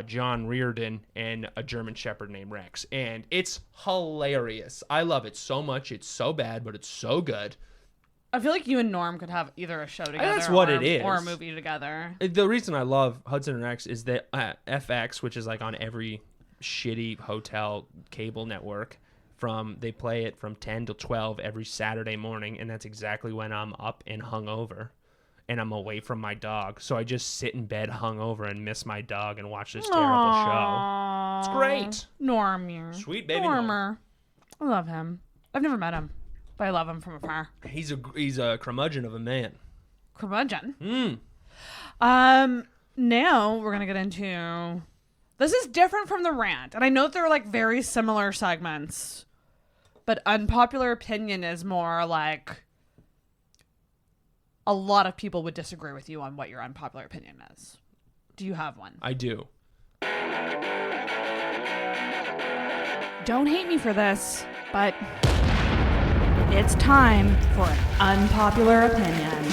C: John Reardon and a German Shepherd named Rex, and it's hilarious. I love it so much. It's so bad, but it's so good.
B: I feel like you and Norm could have either a show together
C: That's what it is.
B: or a movie together.
C: The reason I love Hudson and Rex is that FX, which is like on every shitty hotel cable network, they play it from 10 to 12 every Saturday morning, and that's exactly when I'm up and hungover and I'm away from my dog. So I just sit in bed hungover and miss my dog and watch this terrible show. It's great.
B: Norm,
C: Sweet baby
B: Normer. I love him. I've never met him, but I love him from afar.
C: He's a curmudgeon of a man.
B: Curmudgeon? Now we're gonna get into. This is different from the rant, and I know that they're like very similar segments, but unpopular opinion is more like a lot of people would disagree with you on what your unpopular opinion is. Do you have one?
C: I do.
B: Don't hate me for this, but it's time for an unpopular opinion.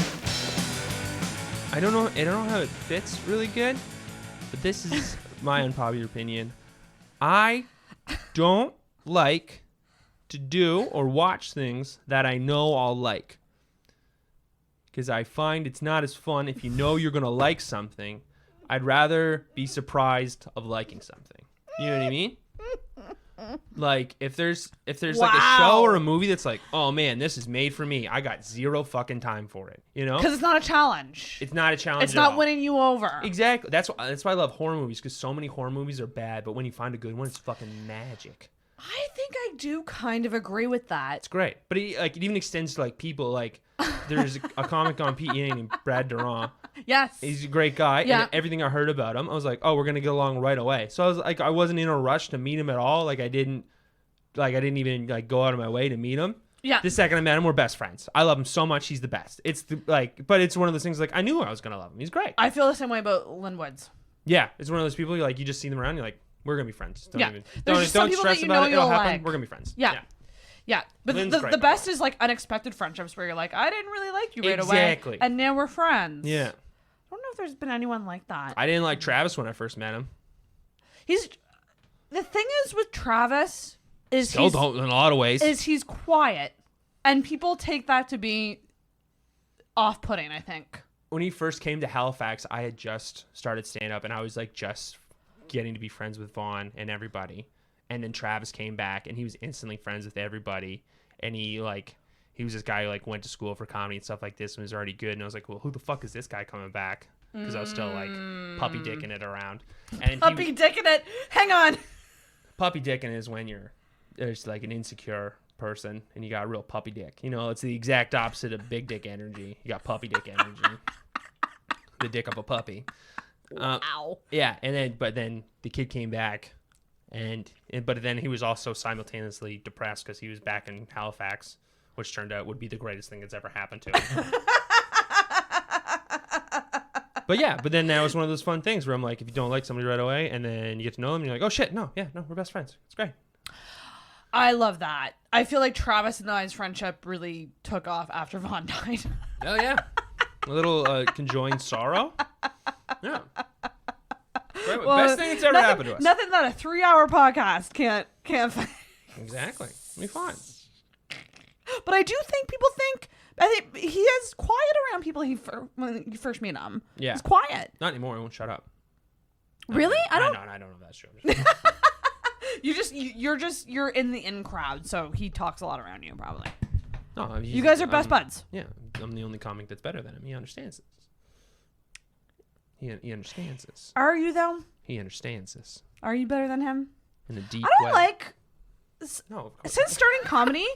C: I don't know how it fits really good, but this is my unpopular opinion. I don't like to do or watch things that I know I'll like. Because I find it's not as fun if you know you're going to like something. I'd rather be surprised of liking something. You know what I mean? Like if there's like a show or a movie that's like, oh man, this is made for me. I got zero fucking time for it. You know?
B: Because it's not a challenge.
C: It's not a challenge.
B: It's not winning you over.
C: Exactly. That's why I love horror movies, because so many horror movies are bad, but when you find a good one, it's fucking magic.
B: I think I do kind of agree with that.
C: It's great, but it even extends to like people. Like there's a comic on PE named Brad Durant.
B: Yes,
C: he's a great guy.
B: Yeah.
C: And everything I heard about him, I was like, oh, we're gonna get along right away. So I was like, I wasn't in a rush to meet him at all. Like I didn't even like go out of my way to meet him.
B: Yeah.
C: The second I met him, we're best friends. I love him so much. He's the best. But it's one of those things like I knew I was gonna love him. He's great.
B: I feel the same way about Lynn Woods.
C: Yeah, it's one of those people you just see them around. You're like, we're gonna be friends. Don't stress about it. It'll happen. We're gonna be friends.
B: Yeah. But the best is like unexpected friendships where you're like, I didn't really like you right away. Exactly. And now we're friends.
C: Yeah.
B: I don't know if there's been anyone like that.
C: I didn't like Travis when I first met him.
B: The thing is with Travis is
C: Still don't in a lot of ways.
B: Is he's quiet. And people take that to be off-putting, I think.
C: When he first came to Halifax, I had just started stand-up, and I was like just getting to be friends with Vaughn and everybody. And then Travis came back, and he was instantly friends with everybody. And he was this guy who like went to school for comedy and stuff like this and was already good. And I was like, well, who the fuck is this guy coming back? Because I was still like puppy dicking it around. And
B: puppy dicking it? Hang on.
C: Puppy dicking is when there's like an insecure person and you got a real puppy dick. You know, it's the exact opposite of big dick energy. You got puppy dick energy. The dick of a puppy.
B: Wow.
C: Yeah, but then the kid came back, but then he was also simultaneously depressed because he was back in Halifax, which turned out would be the greatest thing that's ever happened to him. But then that was one of those fun things where I'm like, if you don't like somebody right away, and then you get to know them, and you're like, oh shit, no, we're best friends. It's great.
B: I love that. I feel like Travis and I's friendship really took off after Vaughn died.
C: Oh yeah, a little conjoined sorrow. Yeah. Well, best thing that's ever happened to us.
B: Nothing that a 3-hour podcast can't
C: Exactly. It'll be fine.
B: But I do think people think he is quiet around people when you first meet him.
C: Yeah.
B: He's quiet.
C: Not anymore. He won't shut up.
B: Really? I don't know
C: if that's true.
B: You're in the in crowd, so he talks a lot around you probably.
C: No,
B: you guys are best buds.
C: Yeah, I'm the only comic that's better than him. He understands this. He understands this.
B: Are you though?
C: He understands this.
B: Are you better than him?
C: In a deep
B: way. I don't like. No. Since starting comedy,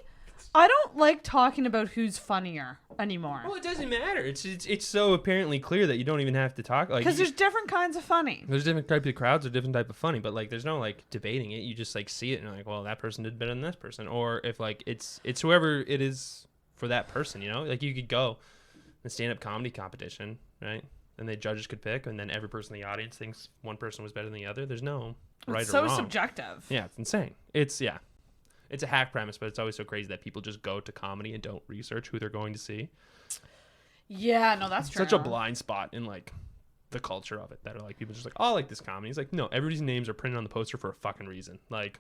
B: I don't like talking about who's funnier anymore.
C: Well, it doesn't matter. It's so apparently clear that you don't even have to talk. Like,
B: because there's different kinds of funny.
C: There's different types of crowds or different type of funny, but like there's no like debating it. You just like see it and you're like, well, that person did better than this person, or if like it's whoever it is for that person. You know, like you could go and stand-up comedy competition, right? And the judges could pick, and then every person in the audience thinks one person was better than the other. There's no right or wrong.
B: It's so subjective.
C: Yeah, it's insane. It's a hack premise, but it's always so crazy that people just go to comedy and don't research who they're going to see.
B: Yeah, no, that's true.
C: Such a blind spot in like the culture of it that are like people just like, oh, I like this comedy. It's like, no, everybody's names are printed on the poster for a fucking reason. Like,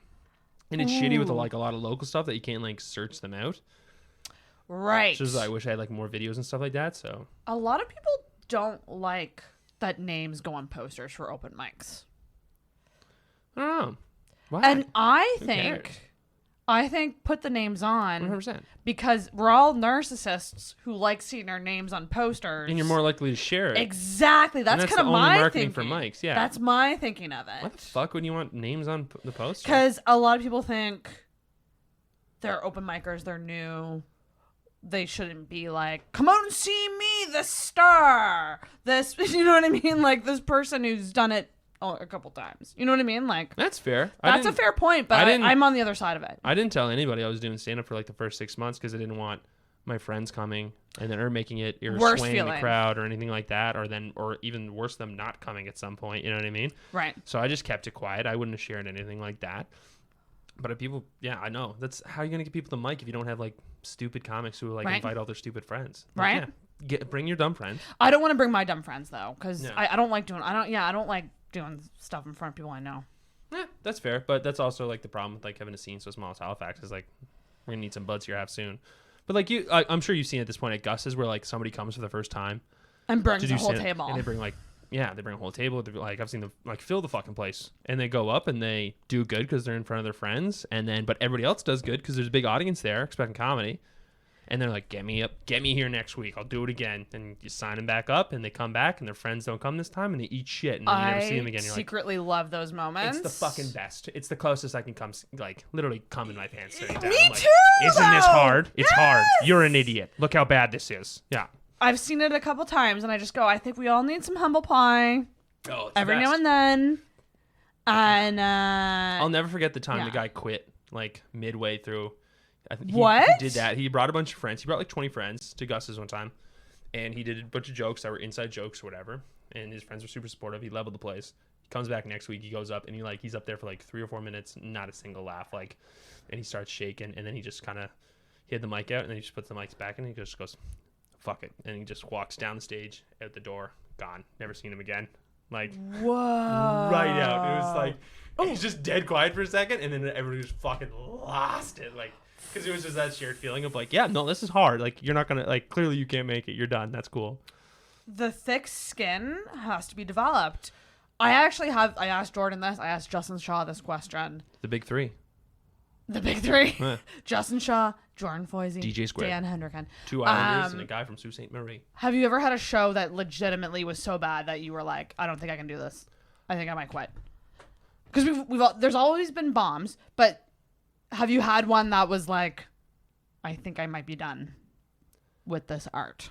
C: and it's shitty with like a lot of local stuff that you can't like search them out.
B: Right.
C: Just I wish I had like more videos and stuff like that. So
B: a lot of people don't like that names go on posters for open mics.
C: I don't know. Why?
B: And I think put the names on
C: 100%.
B: Because we're all narcissists who like seeing our names on posters.
C: And you're more likely to share it.
B: Exactly. That's kind of my
C: marketing
B: thinking.
C: for mics. Yeah.
B: That's my thinking of it.
C: What the fuck would you want names on the poster?
B: Because a lot of people think they're open micers, they're new. they shouldn't be like, come out and see me, the star. This, you know what I mean? Like this person who's done it a couple times. You know what I mean? Like
C: that's fair.
B: That's a fair point, but I'm on the other side of it.
C: I didn't tell anybody I was doing stand-up for like the first 6 months because I didn't want my friends coming and then making it swaying the crowd or anything like that, or even worse, them not coming at some point. You know what I mean?
B: Right.
C: So I just kept it quiet. I wouldn't have shared anything like that. But people, yeah, I know. That's how you're gonna get people the mic if you don't have like stupid comics who like invite all their stupid friends. Like,
B: right.
C: Yeah, bring your dumb friends.
B: I don't want to bring my dumb friends though, because I don't like doing. I don't like doing stuff in front of people I know.
C: Yeah, that's fair. But that's also like the problem with like having a scene so small as Halifax is like we're gonna need some buds here half soon. But like I'm sure you've seen at this point at Gus's where like somebody comes for the first time
B: and brings a whole table,
C: and they bring they bring a whole table. Like I've seen them like fill the fucking place, and they go up and they do good because they're in front of their friends, and then but everybody else does good because there's a big audience there expecting comedy, and they're like, get me here next week, I'll do it again, and you sign them back up, and they come back, and their friends don't come this time, and they eat shit, and then you never see them again. You're
B: secretly love those moments.
C: It's the fucking best. It's the closest I can come, like literally come in my pants.
B: Me
C: like,
B: too.
C: Isn't this hard? It's hard.
B: Yes!
C: You're an idiot. Look how bad this is. Yeah.
B: I've seen it a couple times, and I just go, I think we all need some humble pie.
C: Oh,
B: every now and then. And
C: I'll never forget the time the guy quit like midway through. He did that. He brought a bunch of friends. He brought like 20 friends to Gus's one time, and he did a bunch of jokes that were inside jokes or whatever. And his friends were super supportive. He leveled the place. He comes back next week. He goes up and he's up there for like 3 or 4 minutes, not a single laugh. Like, and he starts shaking, and then he just kind of had the mic out, and then he just puts the mics back, and he just goes, "Fuck it," and he just walks down the stage, out the door, gone. Never seen him again. Like,
B: whoa,
C: right out. It was like he's just dead quiet for a second, and then everybody just fucking lost it. Like, because it was just that shared feeling of like, yeah, no, this is hard. Like, you're not gonna like. Clearly, you can't make it. You're done. That's cool.
B: The thick skin has to be developed. I asked Jordan this. I asked Justin Shaw this question.
C: The big three.
B: The big three. Justin Shaw, Jordan Foisey,
C: DJ Square,
B: Dan Hendricken. 2
C: Islanders and a guy from Sault Ste. Marie.
B: Have you ever had a show that legitimately was so bad that you were like, I don't think I can do this. I think I might quit. Because there's always been bombs, but have you had one that was like, I think I might be done with this art?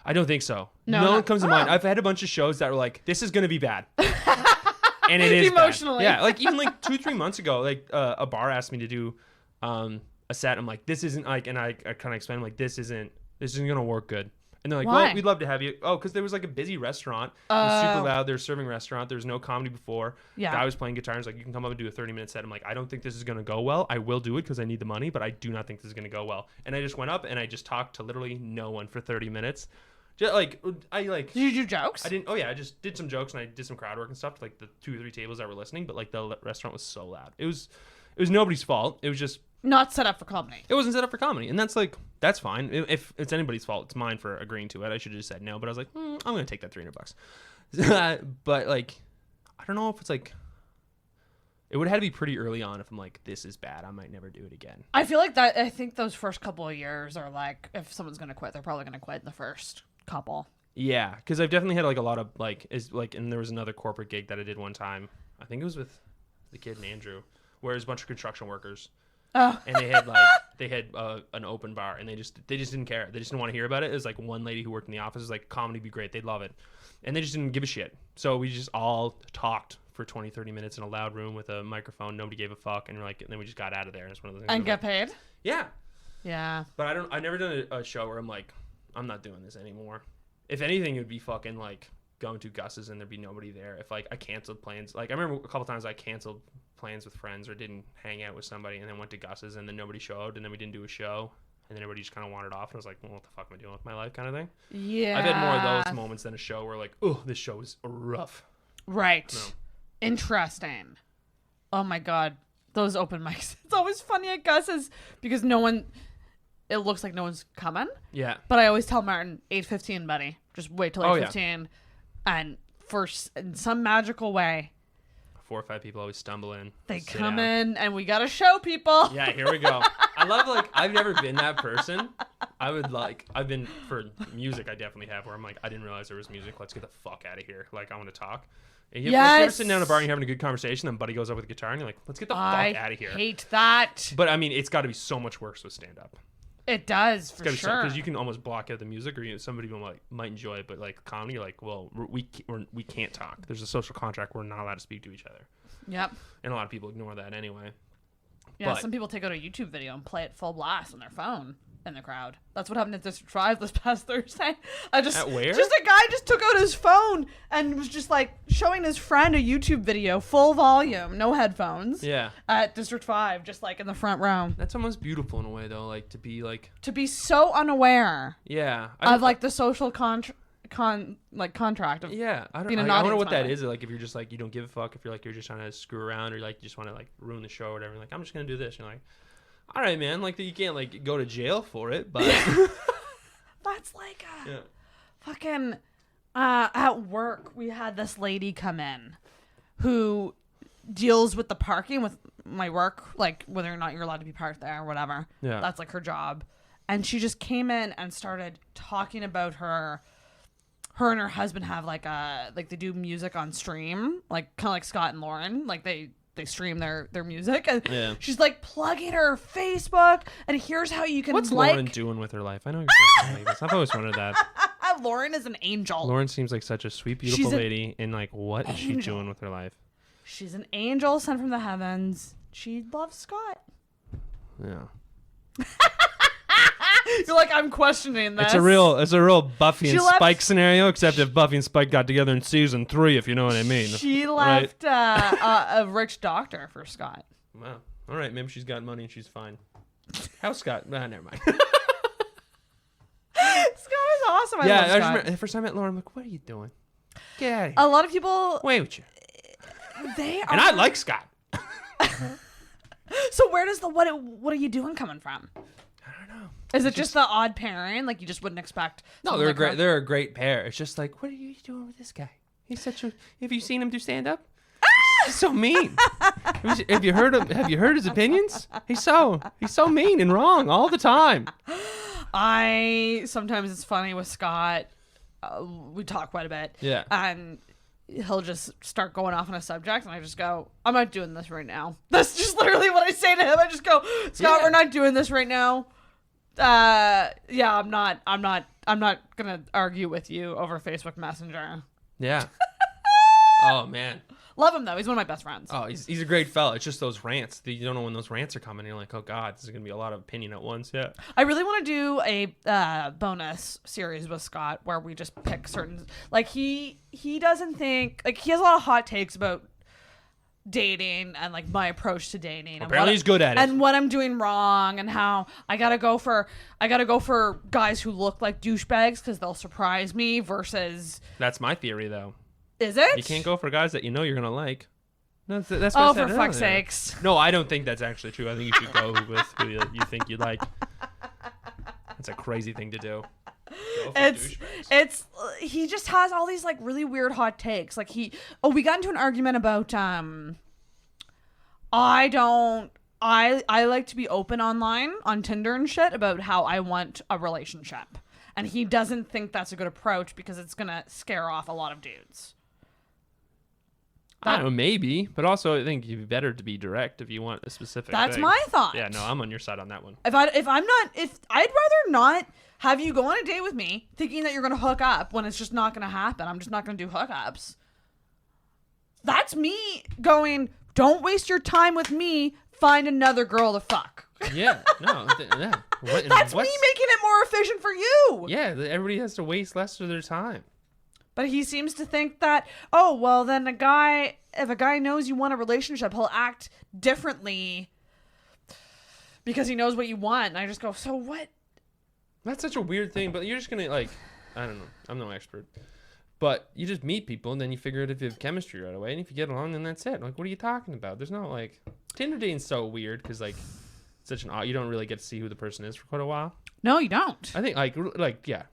C: I don't think so. No one comes to mind. I've had a bunch of shows that were like, this is going to be bad. And it is
B: emotionally.
C: Bad. Yeah, like even like 2-3 months ago, like a bar asked me to do a set. I'm like, this isn't like, and I kind of explained like, this isn't gonna work good. And they're like,
B: why?
C: Well, we'd love to have you. Oh, because there was like a busy restaurant. It was super loud. They were serving restaurant. There was no comedy before. Yeah. Guy was playing guitar. He's like, you can come up and do a 30-minute set. I'm like, I don't think this is gonna go well. I will do it because I need the money, but I do not think this is gonna go well. And I just went up and I just talked to literally no one for 30 minutes. Just like Did
B: you do jokes?
C: I didn't. Oh yeah, I just did some jokes and I did some crowd work and stuff to like the 2 or 3 tables that were listening. But like the restaurant was so loud. It was nobody's fault. It was just
B: not set up for comedy.
C: It wasn't set up for comedy, and that's fine. If it's anybody's fault, it's mine for agreeing to it. I should have just said no, but I was like, I'm gonna take that $300. But like, I don't know if it's like. It would have had to be pretty early on if I'm like, this is bad. I might never do it again.
B: I feel like that. I think those first couple of years are like, if someone's gonna quit, they're probably gonna quit in the first couple.
C: Yeah, because I've definitely had like a lot of and there was another corporate gig that I did one time. I think it was with the kid and Andrew, where it was a bunch of construction workers. Oh. And they had an open bar, and they just didn't care. They just didn't want to hear about it. It was like one lady who worked in the office was like, comedy would be great, they'd love it, and they just didn't give a shit. So we just all talked for 20-30 minutes in a loud room with a microphone. Nobody gave a fuck, and then we just got out of there. And it's one of those things.
B: And get paid.
C: Yeah. But I've never done a show where I'm like, I'm not doing this anymore. If anything, it would be fucking like going to Gus's and there'd be nobody there. If like I canceled plans, like I remember a couple times I canceled plans with friends or didn't hang out with somebody and then went to Gus's and then nobody showed and then we didn't do a show and then everybody just kind of wandered off and I was like, well, what the fuck am I doing with my life, kind of thing.
B: Yeah.
C: I've had more of those moments than a show where like, oh, this show is rough.
B: Right. No. Interesting. Oh my God, those open mics. It's always funny at Gus's because it looks like no one's coming. Yeah. But I always tell Martin, 8:15, buddy. Just wait till 8:15. Yeah. And in some magical way,
C: 4 or 5 people always stumble in.
B: They come in and we got to show people.
C: Yeah, here we go. I love I've never been that person. I've been for music, I definitely have, where I'm like, I didn't realize there was music. Let's get the fuck out of here. Like, I want to talk. If you're sitting down at a bar and you're having a good conversation, then buddy goes up with a guitar and you're like, let's get the fuck out of here.
D: I hate that.
C: But I mean, it's got to be so much worse with stand-up.
D: It does, for sure.
C: Because you can almost block out the music, or somebody might enjoy it, but like comedy, you're like, well, we can't talk. There's a social contract. We're not allowed to speak to each other.
D: Yep.
C: And a lot of people ignore that anyway.
D: Yeah, some people take out a YouTube video and play it full blast on their phone in the crowd. That's what happened at District 5 this past Thursday.
C: At where?
D: Just a guy just took out his phone and was just like showing his friend a YouTube video, full volume, no headphones.
C: Yeah.
D: At District 5, just like in the front row.
C: That's almost beautiful in a way, though. Like to be
D: so unaware.
C: Yeah.
D: Of like the social contract of being a
C: I wonder
D: audience
C: what that
D: member.
C: is. Like if you're just like you don't give a fuck, if you're like you're just trying to screw around, or like you just want to like ruin the show or whatever. Like I'm just gonna do this. And you're like, all right, man. Like you can't like go to jail for it, but
D: that's like fucking at work. We had this lady come in who deals with the parking with my work, like whether or not you're allowed to be parked there or whatever.
C: Yeah,
D: that's like her job. And she just came in and started talking about her and her husband have like they do music on stream, like kind of like Scott and Lauren, like they stream their music, and she's like plugging her Facebook, and here's how you can.
C: What's Lauren doing with her life? I know you're saying this. I've always wondered that.
D: Lauren is an angel.
C: Lauren seems like such a sweet, beautiful lady, and like what is she doing with her life?
D: She's an angel sent from the heavens. She loves Scott.
C: Yeah.
D: You're like, I'm questioning this.
C: It's a real Buffy and Spike scenario, except if Buffy and Spike got together in season 3, if you know what I mean.
D: She left a rich doctor for Scott.
C: Wow. All right, maybe she's got money and she's fine. How's Scott? Never mind.
D: Scott is awesome. I love
C: I
D: Scott.
C: the first time I met Lauren, I'm like, what are you doing? Get out of here.
D: A lot of people.
C: Wait with you.
D: They are.
C: And I like Scott.
D: So where does the what are you doing coming from?
C: I don't know.
D: Is it just the odd parent? Like you just wouldn't expect?
C: No, they're great. They're a great pair. It's just like, what are you doing with this guy? He's such a. Have you seen him do stand up? He's so mean. Have you heard him? Have you heard his opinions? He's so mean and wrong all the time.
D: Sometimes it's funny with Scott. We talk quite a bit.
C: Yeah.
D: And he'll just start going off on a subject, and I just go, I'm not doing this right now. That's just literally what I say to him. I just go, Scott, we're not doing this right now. I'm not gonna argue with you over Facebook Messenger.
C: Yeah. Oh man.
D: Love him though. He's one of my best friends.
C: Oh, he's a great fella. It's just those rants. You don't know when those rants are coming. You're like, oh god, this is gonna be a lot of opinion at once. Yeah.
D: I really want to do a bonus series with Scott where we just pick certain. Like he doesn't think like he has a lot of hot takes about dating and like my approach to dating.
C: Apparently he's good at it.
D: And what I'm doing wrong and how I gotta go for guys who look like douchebags because they'll surprise me versus.
C: That's my theory though.
D: Is it?
C: You can't go for guys that you know you're gonna like. That's what
D: oh,
C: I said
D: for fuck's
C: earlier.
D: sakes!
C: No, I don't think that's actually true. I think you should go with who you think you like. That's a crazy thing to do.
D: It's he just has all these like really weird hot takes. Like we got into an argument about I like to be open online on Tinder and shit about how I want a relationship, and he doesn't think that's a good approach because it's gonna scare off a lot of dudes.
C: I don't know, maybe, but also I think it'd be better to be direct if you want a specific.
D: That's
C: thing.
D: my thought.
C: Yeah, no, I'm on your side on that one.
D: If I'd rather not have you go on a date with me thinking that you're gonna hook up when it's just not gonna happen. I'm just not gonna do hookups. That's me going, don't waste your time with me. Find another girl to fuck.
C: Yeah, no, yeah.
D: That's me making it more efficient for you.
C: Yeah, everybody has to waste less of their time.
D: But he seems to think that, oh, well, then if a guy knows you want a relationship, he'll act differently because he knows what you want. And I just go, so what?
C: That's such a weird thing, but you're just going to, like, I don't know. I'm no expert. But you just meet people, and then you figure out if you have chemistry right away. And if you get along, then that's it. Like, what are you talking about? There's no, like, Tinder dating's so weird because, like, such an you don't really get to see who the person is for quite a while.
D: No, you don't.
C: I think, like, yeah.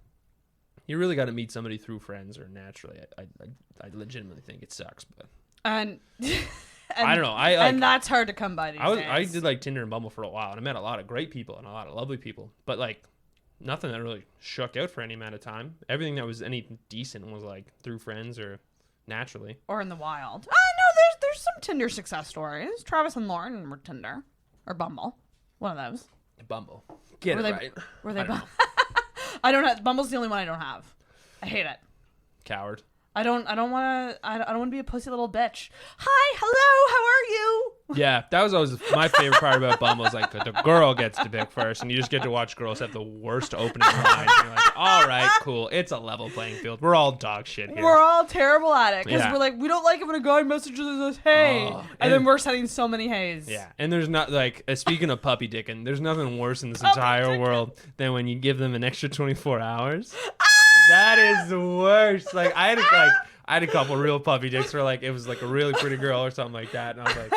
C: You really got to meet somebody through friends or naturally. I legitimately think it sucks, but
D: and
C: I don't know.
D: And that's hard to come by these days.
C: I did like Tinder and Bumble for a while, and I met a lot of great people and a lot of lovely people, but like nothing that really shook out for any amount of time. Everything that was any decent was like through friends or naturally.
D: Or in the wild. No, there's some Tinder success stories. Travis and Lauren were Tinder. Or Bumble. One of those.
C: Bumble. Get
D: Were
C: it
D: they,
C: right.
D: Were they
C: I don't know.
D: I don't know. Bumble's the only one I don't have. I hate it.
C: Coward.
D: I don't want to be a pussy little bitch. Hi, hello, how are you?
C: Yeah, that was always my favorite part about Bumble. Is like the girl gets to pick first, and you just get to watch girls have the worst opening lines. And you're like, all right, cool. It's a level playing field. We're all dog shit here.
D: We're all terrible at it because
C: Yeah.
D: we're like, we don't like it when a guy messages us, hey,
C: Oh,
D: and then we're sending so many hays.
C: Yeah, and there's not like speaking of puppy dicking, there's nothing worse in this entire world than when you give them an extra 24 hours. That is the worst. Like I had a couple real puppy dicks where like it was like a really pretty girl or something like that, and I was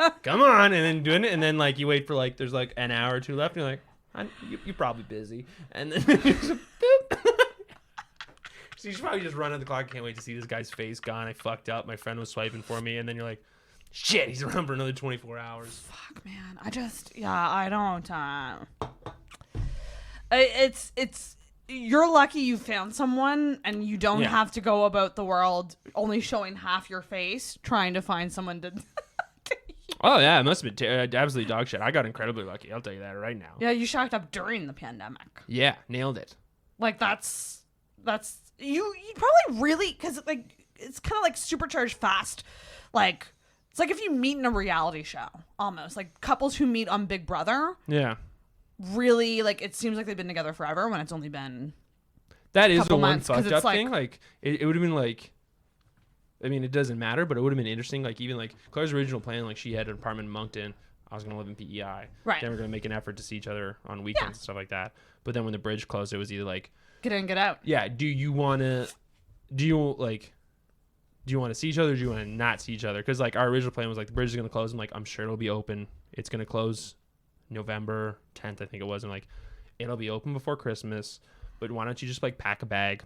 C: like, come on, and then doing it, and then like you wait for like there's like an hour or two left, and you're like, you're probably busy, and then you just boop. So you should probably just run on the clock. I can't wait to see this guy's face gone. I fucked up. My friend was swiping for me, and then you're like, shit, he's around for another 24 hours.
D: Fuck, man. I don't. It's. You're lucky you found someone and you don't have to go about the world only showing half your face trying to find someone to.
C: Oh yeah, it must have been absolutely dog shit. I got incredibly lucky. I'll tell you that right now.
D: Yeah, you shocked up during the pandemic.
C: Yeah, nailed it.
D: Like that's you probably really because like it's kind of like supercharged fast. Like it's like if you meet in a reality show almost like couples who meet on Big Brother.
C: Yeah.
D: Really, like it seems like they've been together forever when it's only been
C: that is the one
D: months, 'cause
C: fucked
D: it's
C: up
D: like-
C: thing. Like it would have been like, I mean, it doesn't matter, but it would have been interesting. Like even like Claire's original plan, like she had an apartment in Moncton. I was gonna live in PEI.
D: Right.
C: Then we're gonna make an effort to see each other on weekends and stuff like that. But then when the bridge closed, it was either like,
D: get in, get out.
C: yeah, do you want to see each other, or do you want to not see each other? Because like our original plan was like the bridge is gonna close. I'm like, I'm sure it'll be open. It's gonna close November 10th, I think it was. And like, it'll be open before Christmas. But why don't you just like pack a bag?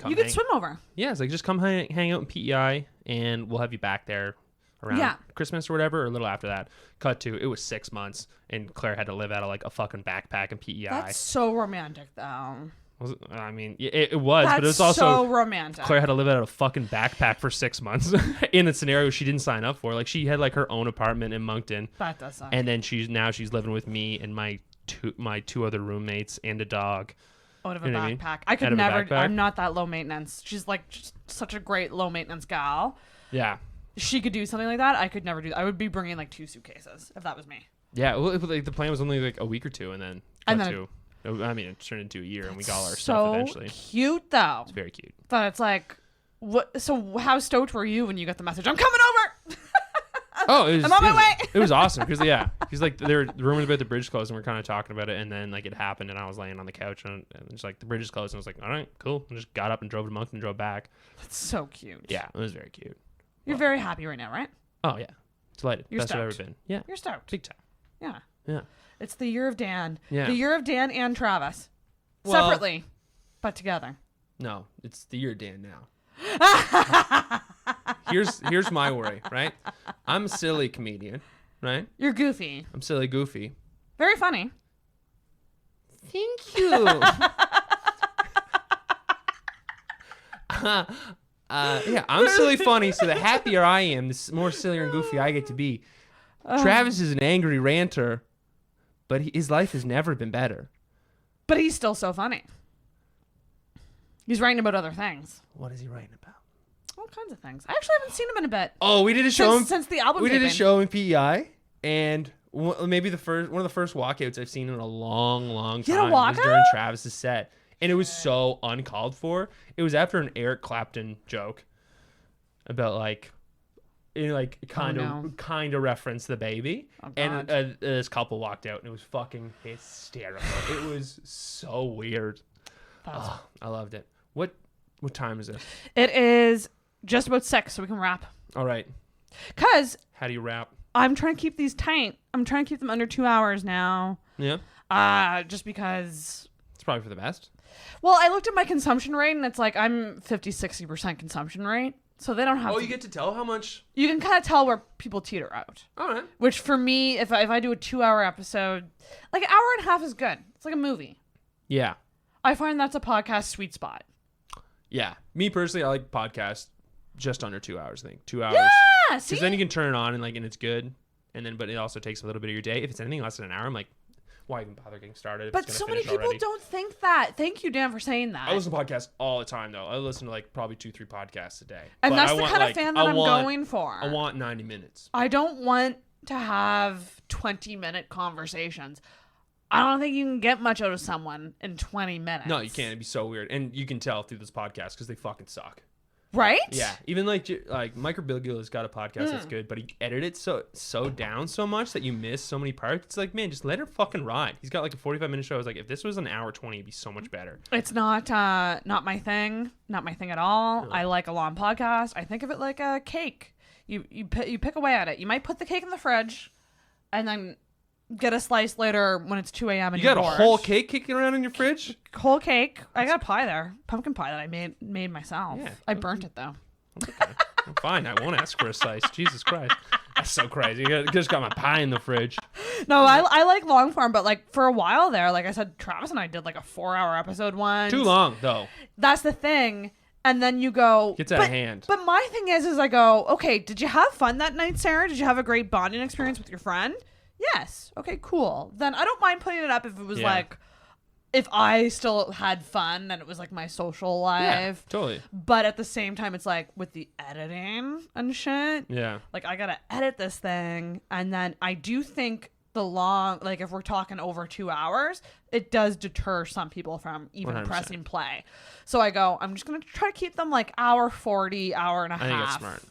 D: You could swim over.
C: Yeah, it's like just come hang out in PEI, and we'll have you back there around Christmas or whatever, or a little after that. Cut to it was 6 months, and Claire had to live out of like a fucking backpack in PEI.
D: That's so romantic, though.
C: I mean, it was,
D: That's
C: but it was also
D: so romantic.
C: Claire had to live out of a fucking backpack for 6 months in a scenario she didn't sign up for. Like she had like her own apartment in Moncton,
D: That does suck.
C: and then she's living with me and my two other roommates and a dog.
D: Out of a
C: You know what I mean?
D: backpack. I could
C: Out of a
D: never.
C: backpack?
D: I'm not that low maintenance. She's like just such a great low maintenance gal.
C: Yeah,
D: She could do something like that. I could never do that. I would be bringing like 2 suitcases if that was me.
C: yeah. Well, like the plan was only like a week or two, and then I mean, it turned into a year, and we got all our stuff eventually.
D: Cute though.
C: It's very cute.
D: But it's like, what? So how stoked were you when you got the message? I'm coming over.
C: Oh, it was,
D: I'm on my way.
C: It was awesome because he's like they were rumors about the bridge closed, and we are kind of talking about it, and then like it happened, and I was laying on the couch, and it's like the bridge is closed, and I was like, all right, cool, and just got up and drove to Moncton and drove back.
D: That's so cute.
C: Yeah, it was very cute.
D: You're very happy right now, right?
C: Oh yeah, delighted.
D: You're
C: Best I've
D: stoked.
C: ever been. Yeah,
D: You're stoked.
C: big time.
D: Yeah.
C: Yeah.
D: It's the year of Dan.
C: Yeah.
D: The year of Dan and Travis.
C: Well-
D: Separately, but together.
C: No, it's the year Dan now. Here's my worry, right? I'm a silly comedian, right?
D: You're goofy.
C: I'm silly goofy.
D: Very funny.
C: Thank you. Yeah, I'm silly funny, so the happier I am, the more sillier and goofy I get to be. Travis is an angry ranter, but his life has never been better.
D: But he's still so funny. He's writing about other things.
C: What is he writing about?
D: All kinds of things. I actually haven't seen him in a bit.
C: Oh, we did a show
D: Since the album
C: We did a
D: taping.
C: show in PEI, and maybe one of the first walkouts I've seen in a long, long
D: You
C: time
D: had a
C: was during
D: walkout?
C: Travis's set, and it was so uncalled for. It was after an Eric Clapton joke about like, kind of reference the baby,
D: Oh,
C: and
D: God.
C: this couple walked out, and it was fucking hysterical. It was so weird. Oh, I loved it. What time is it?
D: It is just about 6, so we can wrap.
C: All right.
D: Because
C: How do you wrap?
D: I'm trying to keep these tight. I'm trying to keep them under 2 hours now.
C: Yeah,
D: Just because...
C: it's probably for the best.
D: Well, I looked at my consumption rate, and it's like I'm 50-60% consumption rate. So they don't have
C: Oh,
D: to...
C: you get to tell how much?
D: You can kind of tell where people teeter out.
C: All right.
D: Which for me, if I do a 2-hour episode, like an hour and a half is good. It's like a movie.
C: Yeah.
D: I find that's a podcast sweet spot.
C: Yeah. Me personally, I like podcast just under 2 hours. I think 2 hours.
D: Yeah, see?
C: Because then you can turn it on and it's good. And then, but it also takes a little bit of your day. If it's anything less than an hour, I'm like, why even bother getting started? If
D: But
C: it's
D: so
C: gonna
D: many
C: finish
D: people
C: already?
D: don't think that. Thank you, Dan, for saying that.
C: I listen to podcasts all the time, though. I listen to like probably 2-3 podcasts a day.
D: And
C: But
D: that's
C: I
D: the
C: want,
D: kind of
C: like,
D: fan that I'm
C: want-
D: going for.
C: I want 90 minutes.
D: I don't want to have 20-minute conversations. I don't think you can get much out of someone in 20 minutes.
C: No, you can't. It'd be so weird. And you can tell through this podcast because they fucking suck.
D: Right?
C: Yeah, even like Mike Birbiglia has got a podcast that's good, but he edited it so down so much that you miss so many parts. It's like, man, just let her fucking ride. He's got like a 45-minute show. I was like, if this was an hour 20, it'd be so much better.
D: It's not my thing. Not my thing at all. I like a long podcast. I think of it like a cake. You pick away at it. You might put the cake in the fridge, and then get a slice later when it's 2 a.m. and
C: You got
D: you're
C: a
D: bored.
C: whole cake kicking around in your fridge?
D: Whole cake. I got a pie there. Pumpkin pie that I made myself.
C: Yeah.
D: I burnt it though.
C: I'm fine. I won't ask for a slice. Jesus Christ. That's so crazy. You just got my pie in the fridge.
D: No, I like long form, but like for a while there, like I said, Travis and I did like a 4-hour episode once.
C: Too long, though.
D: That's the thing. And then you go
C: Gets out of hand.
D: But my thing is I go, okay, did you have fun that night, Sarah? Did you have a great bonding experience with your friend? Yes. Okay, cool. Then I don't mind putting it up if it was like, if I still had fun and it was like my social life.
C: Yeah, totally.
D: But at the same time, it's like with the editing and shit.
C: Yeah.
D: Like I gotta edit this thing, and then I do think the long, like if we're talking over 2 hours, it does deter some people from even
C: 100%.
D: pressing play. So I go, I'm just gonna try to keep them like hour 40, hour and a half.
C: I think that's smart.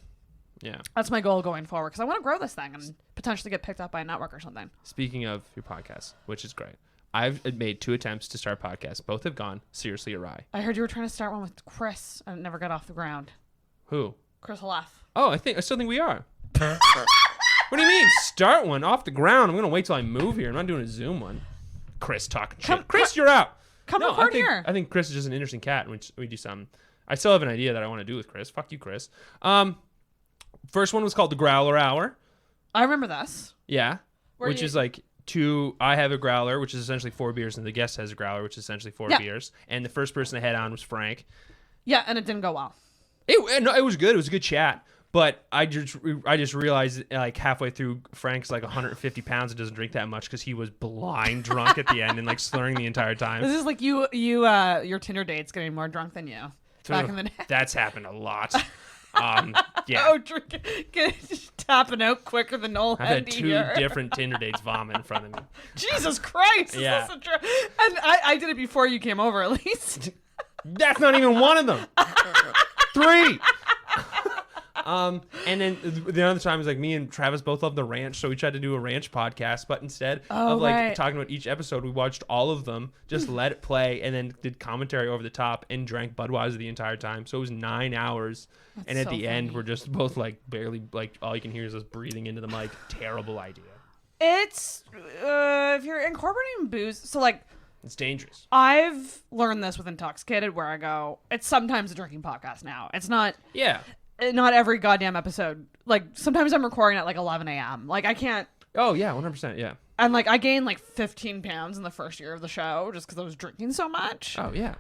C: Yeah.
D: That's my goal going forward because I want to grow this thing and potentially get picked up by a network or something.
C: Speaking of your podcast, which is great, I've made 2 attempts to start podcasts. Both have gone seriously awry.
D: I heard you were trying to start one with Chris and it never got off the ground.
C: Who?
D: Chris Halef.
C: Oh, I still think we are. What do you mean? Start one off the ground. I'm gonna wait till I move here. I'm not doing a Zoom one. Chris talking shit. Chris, you're out.
D: Come record here.
C: I think Chris is just an interesting cat. And we do some. I still have an idea that I want to do with Chris. Fuck you, Chris. First one was called the Growler Hour.
D: I remember this.
C: Yeah, which is like 2. I have a growler, which is essentially 4 beers, and the guest has a growler, which is essentially 4 beers. And the first person to head on was Frank.
D: Yeah, and it didn't go well.
C: It was good. It was a good chat. But I just realized like halfway through, Frank's like 150 pounds and doesn't drink that much because he was blind drunk at the end and like slurring the entire time.
D: This is like your Tinder date's getting more drunk than you back in the day.
C: That's happened a lot. Yeah.
D: Oh, tapping out quicker than Noel
C: I've had
D: Hendy
C: 2
D: here.
C: different Tinder dates vomit in front of me.
D: Jesus Christ!
C: Yeah.
D: Is this and I did it before you came over, at least.
C: That's not even one of them. 3. And then the other time was like me and Travis both love the ranch, so we tried to do a ranch podcast, but instead of like talking about each episode, we watched all of them, just let it play, and then did commentary over the top and drank Budweiser the entire time. So it was 9 hours.
D: That's
C: and at
D: so
C: the end,
D: funny.
C: we're just both like barely, like all you can hear is us breathing into the mic. Terrible idea.
D: It's if you're incorporating booze, so like
C: It's dangerous.
D: I've learned this with Intoxicated, where I go, it's sometimes a drinking podcast now. It's not.
C: Yeah.
D: Not every goddamn episode. Like sometimes I'm recording at like 11 a.m. Like I can't.
C: Oh yeah, 100%. Yeah.
D: And like I gained like 15 pounds in the first year of the show just because I was drinking so much.
C: Oh yeah.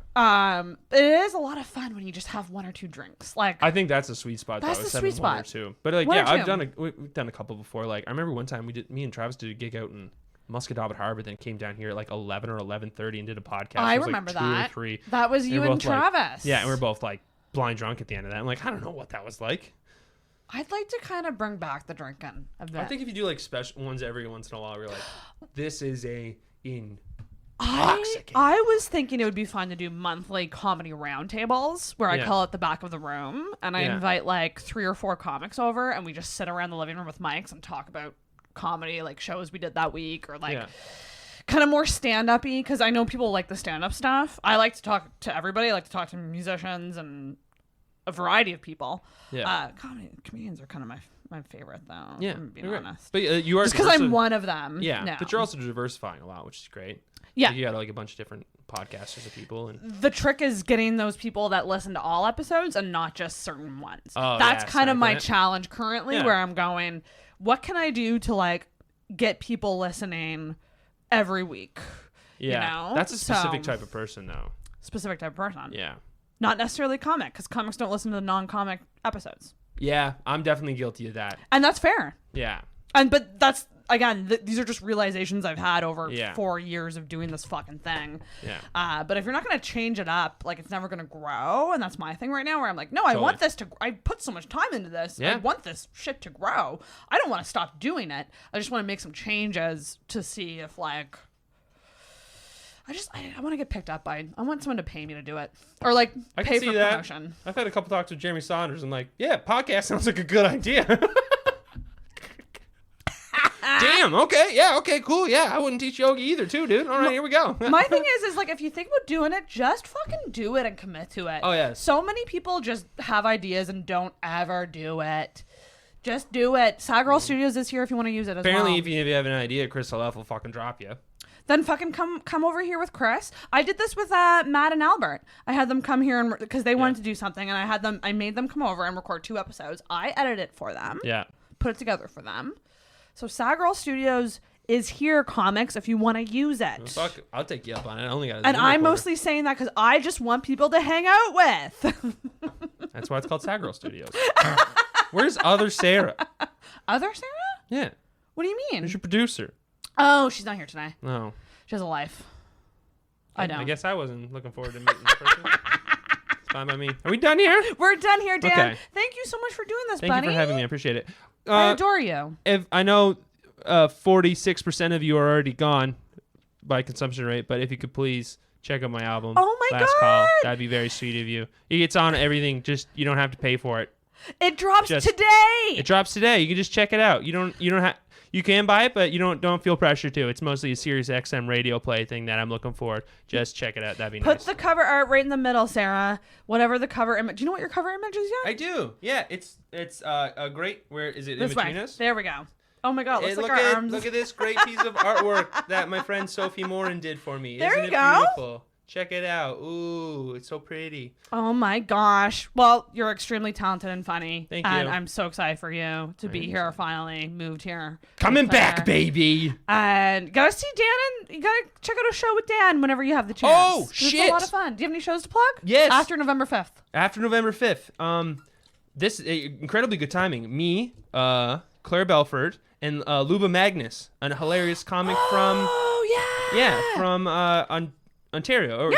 D: It is a lot of fun when you just have 1 or 2 drinks. Like
C: I think that's a sweet spot.
D: That's
C: though,
D: the
C: is having
D: sweet
C: 1 or
D: spot.
C: 2. But like
D: 1 or
C: yeah,
D: 2.
C: we've done a couple before. Like I remember one time me and Travis did a gig out in Muscatawbet Harbor, then came down here at like 11 or 11:30 and did a podcast.
D: I
C: It was
D: remember
C: like 2
D: that.
C: or 3.
D: That was you
C: we're
D: and
C: both like-
D: Travis.
C: Yeah, and we're both like blind drunk at the end of that. I'm like, I don't know what that was like.
D: I'd like to kind of bring back the drinking a bit.
C: I think if you do like special ones every once in a while, we're like, this is a
D: I was thinking it would be fun to do monthly comedy roundtables where I
C: Yeah.
D: call it the back of the room and I
C: Yeah.
D: invite like 3 or 4 comics over and we just sit around the living room with mics and talk about comedy, like shows we did that week or like
C: Yeah.
D: kind of more stand-up-y because I know people like the stand-up stuff. I like to talk to everybody. I like to talk to musicians and a variety of people.
C: Yeah.
D: Comedians are kind of my favorite though.
C: Yeah,
D: I'm being
C: you're right.
D: honest.
C: But you are
D: Just because I'm one of them.
C: Yeah,
D: now.
C: but you're also diversifying a lot, which is great.
D: Yeah.
C: Like, you got like a bunch of different podcasters of people, and
D: The trick is getting those people that listen to all episodes and not just certain ones.
C: Oh,
D: That's
C: yeah,
D: kind of my
C: sniping it.
D: challenge currently
C: Yeah.
D: where I'm going, what can I do to like get people listening every week?
C: yeah,
D: know?
C: that's a specific
D: So-
C: type of person, though.
D: Specific type of person.
C: Yeah,
D: not necessarily comic, because comics don't listen to the non-comic episodes.
C: Yeah, I'm definitely guilty of that.
D: And that's fair.
C: Yeah.
D: But that's, again, these are just realizations I've had over
C: Yeah.
D: 4 years of doing this fucking thing.
C: Yeah.
D: But if you're not going to change it up, like, it's never going to grow. And that's my thing right now, where I'm like, no, I want this to, I put so much time into this.
C: Yeah.
D: I want this shit to grow. I don't want to stop doing it. I just want to make some changes to see if, like, I want to get picked up by, I want someone to pay me to do it. Or, like,
C: I
D: pay
C: can
D: for
C: see that.
D: promotion.
C: I've had a couple talks with Jeremy Saunders. I'm like, yeah, podcast sounds like a good idea. Damn. Okay. Yeah. Okay. Cool. Yeah. I wouldn't teach yoga either, too, dude. All right. Here we go.
D: My thing is like, if you think about doing it, just fucking do it and commit to it.
C: Oh, yeah.
D: So many people just have ideas and don't ever do it. Just do it. Sagirl Studios is here if you want to use it as
C: Apparently,
D: well.
C: if you have an idea, Chris Halef will fucking drop you.
D: Then fucking come over here with Chris. I did this with Matt and Albert. I had them come here and because they wanted to do something, and I made them come over and record 2 episodes. I edited it for them.
C: Yeah.
D: Put it together for them. So Sagirl Studios is here, comics, if you want to use it.
C: Fuck, I'll take you up on it. I only got a
D: And
C: Zoom
D: I'm
C: recorder.
D: mostly saying that because I just want people to hang out with.
C: That's why it's called Sagirl Studios. Where's other Sarah?
D: Other Sarah?
C: Yeah.
D: What do you mean?
C: Who's your producer?
D: Oh, she's not here today.
C: No.
D: She has a life. I know.
C: I guess I wasn't looking forward to meeting the person. It's fine by me. Are we done here?
D: We're done here, Dan.
C: Okay.
D: Thank you so much for doing this,
C: Thank
D: buddy.
C: you for having me. I appreciate it.
D: I adore you.
C: If I know 46% of you are already gone by consumption rate, but if you could please check out my album.
D: Oh my
C: Last Call.
D: God.
C: That'd be very sweet of you. It's on everything. Just you don't have to pay for it.
D: It drops
C: Just-
D: today.
C: It drops today. You can just check it out. You don't have. You can buy it, but you don't feel pressure to. It's mostly a Sirius XM radio play thing that I'm looking for. Just check it out. That'd be
D: Put
C: nice.
D: the cover art right in the middle, Sarah. Whatever the cover image. Do you know what your cover image is yet?
C: I do. Yeah, it's a great. Where is it?
D: This
C: In
D: way.
C: between us.
D: There we go. Oh my God, it looks like
C: look
D: our
C: at
D: arms.
C: look at this great piece of artwork that my friend Sophie Morin did for me.
D: There
C: Isn't
D: you
C: it
D: go.
C: beautiful? Check it out. Ooh, it's so pretty.
D: Oh my gosh. Well, you're extremely talented and funny.
C: Thank
D: And
C: you.
D: I'm so excited for you to be here finally. Moved here.
C: Coming
D: with Claire.
C: back, baby.
D: And gotta see Dan and you gotta check out a show with Dan whenever you have the chance.
C: Oh,
D: 'Cause It's
C: shit.
D: a lot of fun. Do you have any shows to plug?
C: Yes.
D: After November 5th.
C: After November 5th. This incredibly good timing. Me, Claire Belford, and Luba Magnus, a hilarious comic from Ontario, or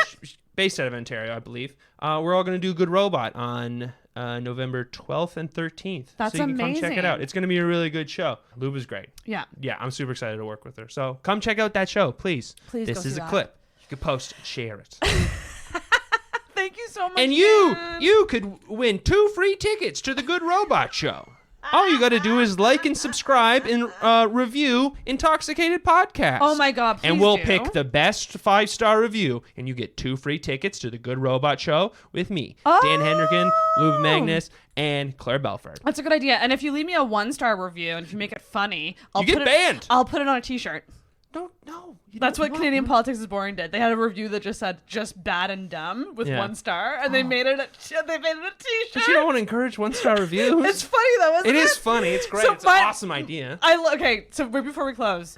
C: based out of Ontario, I believe. We're all going to do Good Robot on November 12th and 13th.
D: That's
C: so you can come check it
D: amazing.
C: out. It's going to be a really good show. Luba's great.
D: Yeah.
C: Yeah, I'm super excited to work with her. So come check out that show, please.
D: Please
C: This
D: go
C: is
D: see
C: a
D: that.
C: clip. You can post and share it.
D: Thank you so much.
C: And you could win 2 free tickets to the Good Robot Show. All you got to do is like and subscribe and review Intoxicated Podcast.
D: Oh my God, please
C: And we'll
D: do.
C: pick the best 5-star review, and you get 2 free tickets to the Good Robot Show with me, Dan Hendricken, Lou Magnus, and Claire Belford.
D: That's a good idea. And if you leave me a 1-star review and if you make it funny, I'll
C: You get
D: put
C: banned.
D: I'll put it on a t-shirt.
C: No.
D: That's what Canadian Politics is Boring did. They had a review that just said "just bad and dumb" with
C: Yeah.
D: 1 star, and they made it a t-shirt.
C: But you don't want to encourage 1-star reviews.
D: It's funny though, isn't it?
C: It is funny. It's great.
D: So
C: It's an awesome idea.
D: Okay, so right before we close,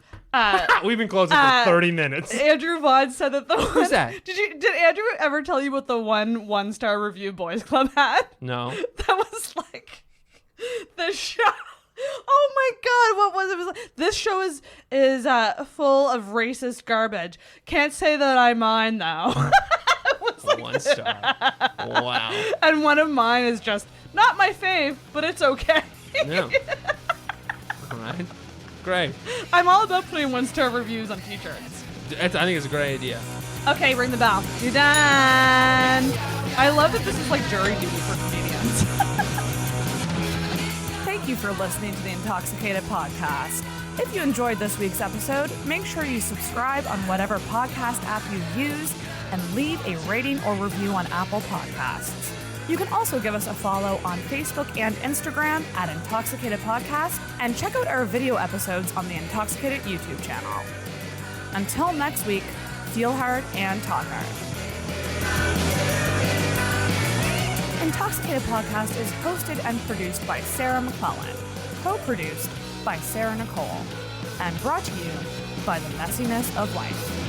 C: We've been closing for 30 minutes.
D: Andrew Vaughn said that the
C: Who's that?
D: Did Andrew ever tell you what the 1-star review Boys Club had?
C: No.
D: That was like the show. Oh my God, what was it? It was like, this show is full of racist garbage. Can't say that I mind though. It was like
C: 1 star. Wow.
D: and one of mine is just not my fave, but it's okay.
C: No. All right. Great.
D: I'm all about putting 1-star reviews on t-shirts.
C: I think it's a great idea.
D: Okay, ring the bell. You're done. I love that this is like jury duty for comedians.
B: Thank you for listening to the Intoxicated Podcast. If you enjoyed this week's episode, make sure you subscribe on whatever podcast app you use and leave a rating or review on Apple Podcasts. You can also give us a follow on Facebook and Instagram at Intoxicated Podcast and check out our video episodes on the Intoxicated YouTube channel. Until next week, feel hard and talk hard. Intoxicated Podcast is hosted and produced by Sarah McClellan, co-produced by Sarah Nicole, and brought to you by the messiness of life.